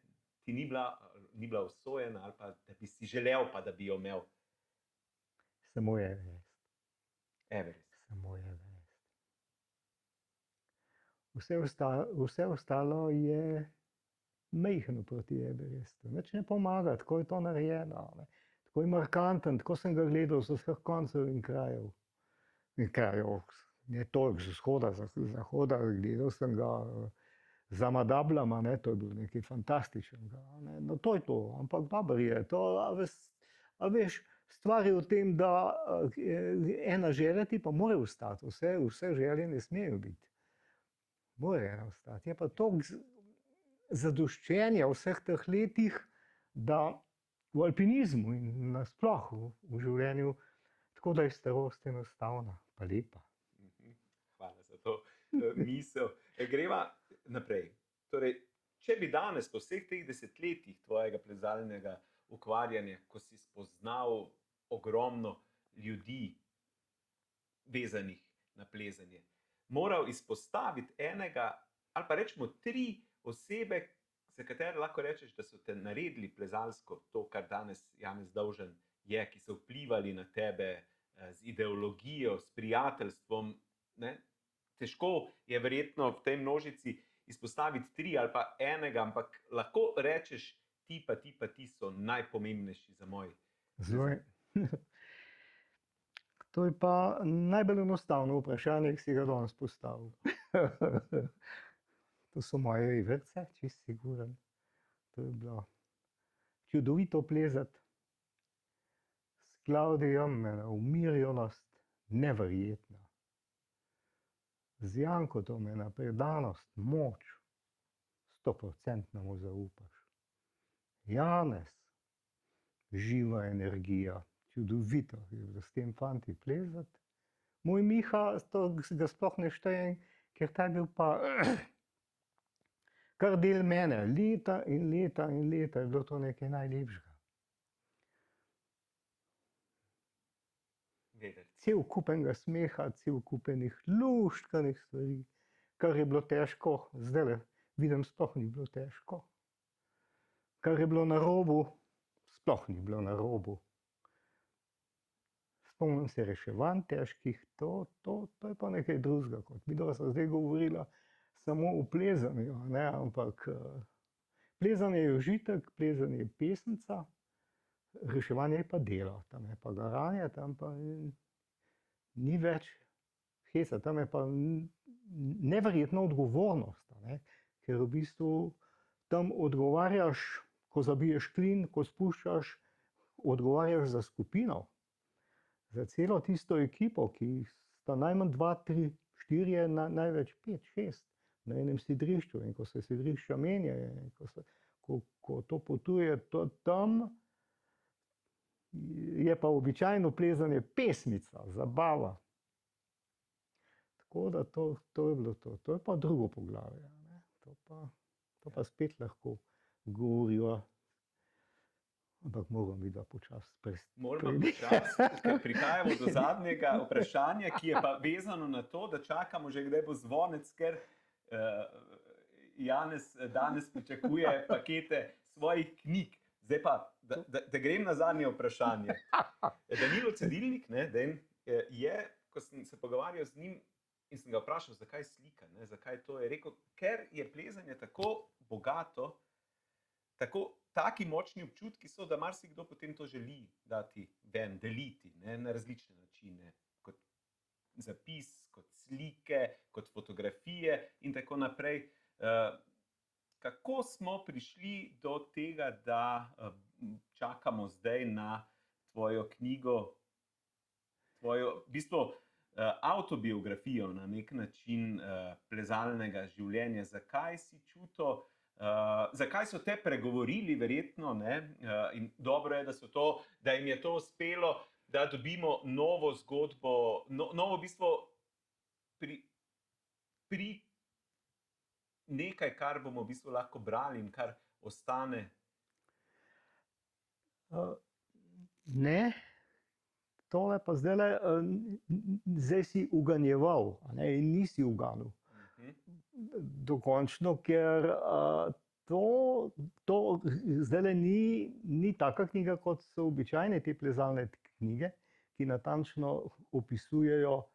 ti ni bila usojena, ali pa da bi si želel, pa da bi jo imel. Samo Everest. Everest. Samo Everest. Vse ostalo je majhno proti Everestu. Nič ne pomaga, tako je to narejeno. Ne. Tako je markanten, tako sem ga gledal z vseh koncev in krajev. Ne toliko z vzhoda, zahoda, gledal sem ga za Madablama, ne, to je bilo nekaj fantastičnega. Ne. No, to je to, ampak dobro je. To, a veš, stvar je v tem, da ena želja ti pa mora ostati. Vse želje ne smejo biti. Mora ena ostati. Je pa toliko zadoščenja v vseh teh letih, da v alpinizmu in nasploh v življenju, tako da je starost enostavna, pa lepa. Hvala za to misel. Greva naprej. Torej, če bi danes po vseh teh desetletjih tvojega plezalnega ukvarjanja, ko si spoznal ogromno ljudi vezanih na plezanje, moral izpostaviti enega, ali pa rečemo 3 osebe, za katere lahko rečeš, da so te naredili plezalsko, to, kar danes Janez Dovžan je, ki so vplivali na tebe z ideologijo, s prijateljstvom, ne? Težko je verjetno v tej množici izpostaviti 3 ali pa enega, ampak lahko rečeš, ti pa ti so najpomembnejši za moj. To je pa najbolj enostavno vprašanje, ki si ga danes postavil. To so moje Iverce, čisto siguren. To je bilo čudovito plezati. S Klavdijem ena umirjenost, neverjetna. Z Jankotom ena predanost, moč, 100% mu zaupaš. Janez, živa energija, čudovito je bilo s tem fanti plezati. Moj Miha, to ga sploh ne štejem, ker ta je bil pa kar del mene, leta in leta in leta je bilo to nekaj najlepšega. Cel kup enega smeha, cel kup enih luštkanih stvari, kar je bilo težko, zdajle vidim, sploh ni bilo težko. Kar je bilo na robu, sploh ni bilo na robu. Spomnim se reševanj težkih, to je pa nekaj drugega, kot midva sva zdaj govorila samo o plezanju, ne, ampak plezanje je užitek, plezanje je pesnica, reševanje je pa delo, tam je pa garanje, tam pa ni več heca, tam je pa neverjetna odgovornost, ne, ker v bistvu tam odgovarjaš, ko zabiješ klin, ko spuščaš, odgovarjaš za skupino, za celo tisto ekipo, ki sta najmanj 2, 3, 4, največ 5, 6 na enem sidrišču in ko se sidrišča menjajo in ko to potuje tam, je pa običajno plezanje pesmica, zabava. Tako da to je bilo to. To je pa drugo poglavje. Ne? To pa spet lahko govorijo, ampak moramo videti počasi Moramo počasi, ker prihajamo do zadnjega vprašanja, ki je pa vezano na to, da čakamo že, kdaj bo zvonec, ker Janez danes pričakuje pakete svojih knjig. Zdaj pa, da grem na zadnje vprašanje. Danilo Cedilnik, ko sem se pogovarjal z njim in sem ga vprašal, zakaj slika, zakaj to je rekel, ker je plezanje tako bogato, taki močni občutki so, da marsikdo potem to želi dati ven, deliti na različne načine, kot zapis, kot slike, kot fotografije in tako naprej. Kako smo prišli do tega, da čakamo zdaj na tvojo knjigo, tvojo v bistvu avtobiografijo na nek način plezalnega življenja? Zakaj si čutil, zakaj so te pregovorili verjetno, in dobro je, da jim je to uspelo, da dobimo novo zgodbo, novo v bistvu pri nekaj, kar bomo v bistvu lahko brali in kar ostane. Ne, tole pa zdaj si uganjeval, in nisi uganil. Dokončno, ker to zdaj ni taka knjiga, kot so običajne te plezalne knjige, ki natančno opisujejo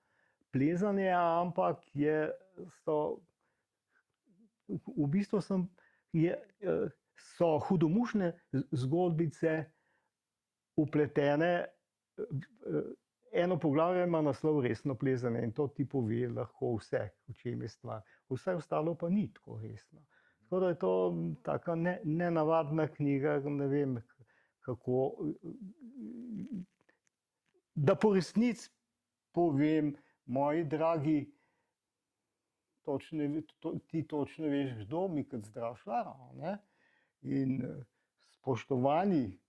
plezanje, ampak v bistvu so hudomušne zgodbice vpletene. Eno poglavje ima naslov Resno plezanje in to ti pove lahko vse, v čem je stvar. Vse ostalo pa ni tako resno. Tako da je to taka nenavadna knjiga, ne vem kako, da po resnici povem, moji dragi, ti točno veš, kdo mi kot Zdrašlar, in spoštovani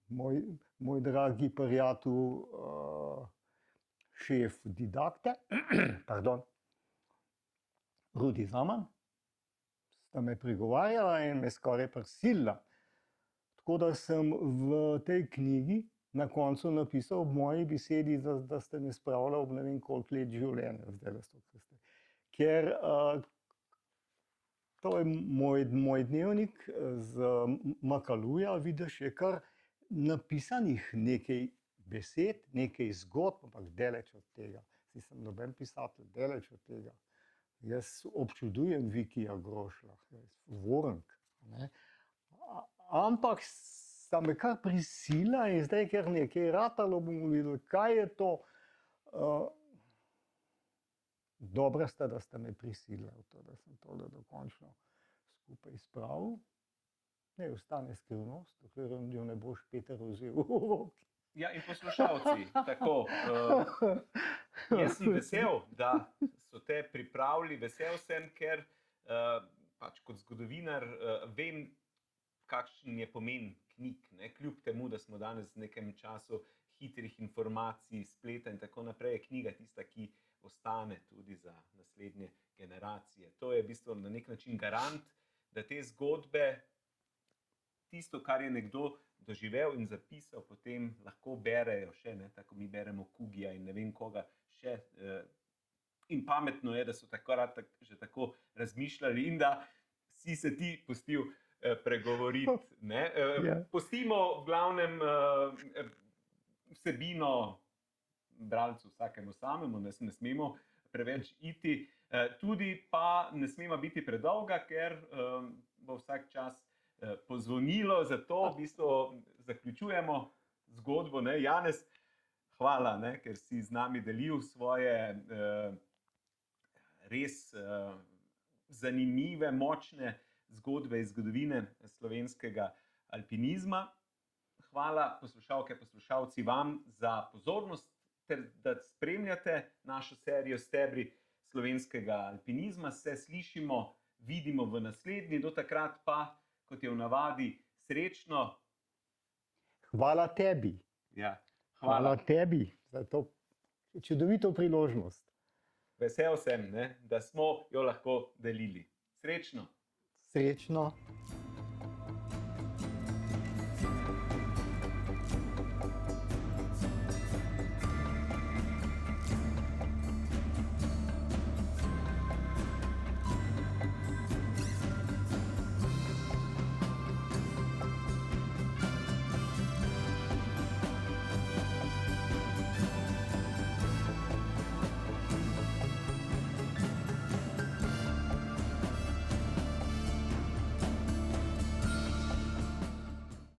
moj dragi prijatelj, šef didakte, Rudi Zaman, sta me pregovarjala in me skoraj prisilila. Tako da sem v tej knjigi na koncu napisal v moji besedi, da ste me spravili ob ne vem koliko let življenja. Ker to je moj dnevnik z Makaluja, vidiš, je kar napisanih nekaj besed, nekaj zgodb, ampak daleč od tega. Nisem noben pisatelj, daleč od tega. Jaz občudujem Vikija Grošlja, Vorenk. Ampak sta me kar prisila in zdaj, ker nekaj ratalo, bomo videli, kaj je to. Dobra sta, da sta me prisilila v to, da sem tole dokončno skupaj spravil. Ne ostane skrivnost, dokler jo ne boš, Peter, vzel v roki. Ja, in poslušalci, tako. Jaz sem vesel, da so te pripravili, vesel sem, ker pač kot zgodovinar vem, kakšen je pomen knjig, kljub temu, da smo danes v nekem času hitrih informacij, spleta in tako naprej, je knjiga tista, ki ostane tudi za naslednje generacije. To je v bistvu na nek način garant, da te zgodbe, tisto, kar je nekdo doživel in zapisal, potem lahko berejo še, tako mi beremo Kugija in ne vem koga še. In pametno je, da so takrat že tako razmišljali in da si se ti pustil pregovoriti. Pustimo v glavnem vsebino bralcu vsakemu samemu, ne smemo preveč iti. Tudi pa ne smemo biti predolga, ker bo vsak čas pozvonilo, zato v bistvu zaključujemo zgodbo. Janez, hvala, ker si z nami delil svoje res zanimive, močne zgodbe iz zgodovine slovenskega alpinizma. Hvala poslušalke, poslušalci vam za pozornost, ter da spremljate našo serijo Stebri slovenskega alpinizma. Se slišimo vidimo v naslednji, do takrat pa, kot je v navadi, srečno. Hvala tebi. Ja, Hvala hvala. tebi za to čudovito priložnost. Vesel sem, ne, da smo jo lahko delili. Srečno. Srečno.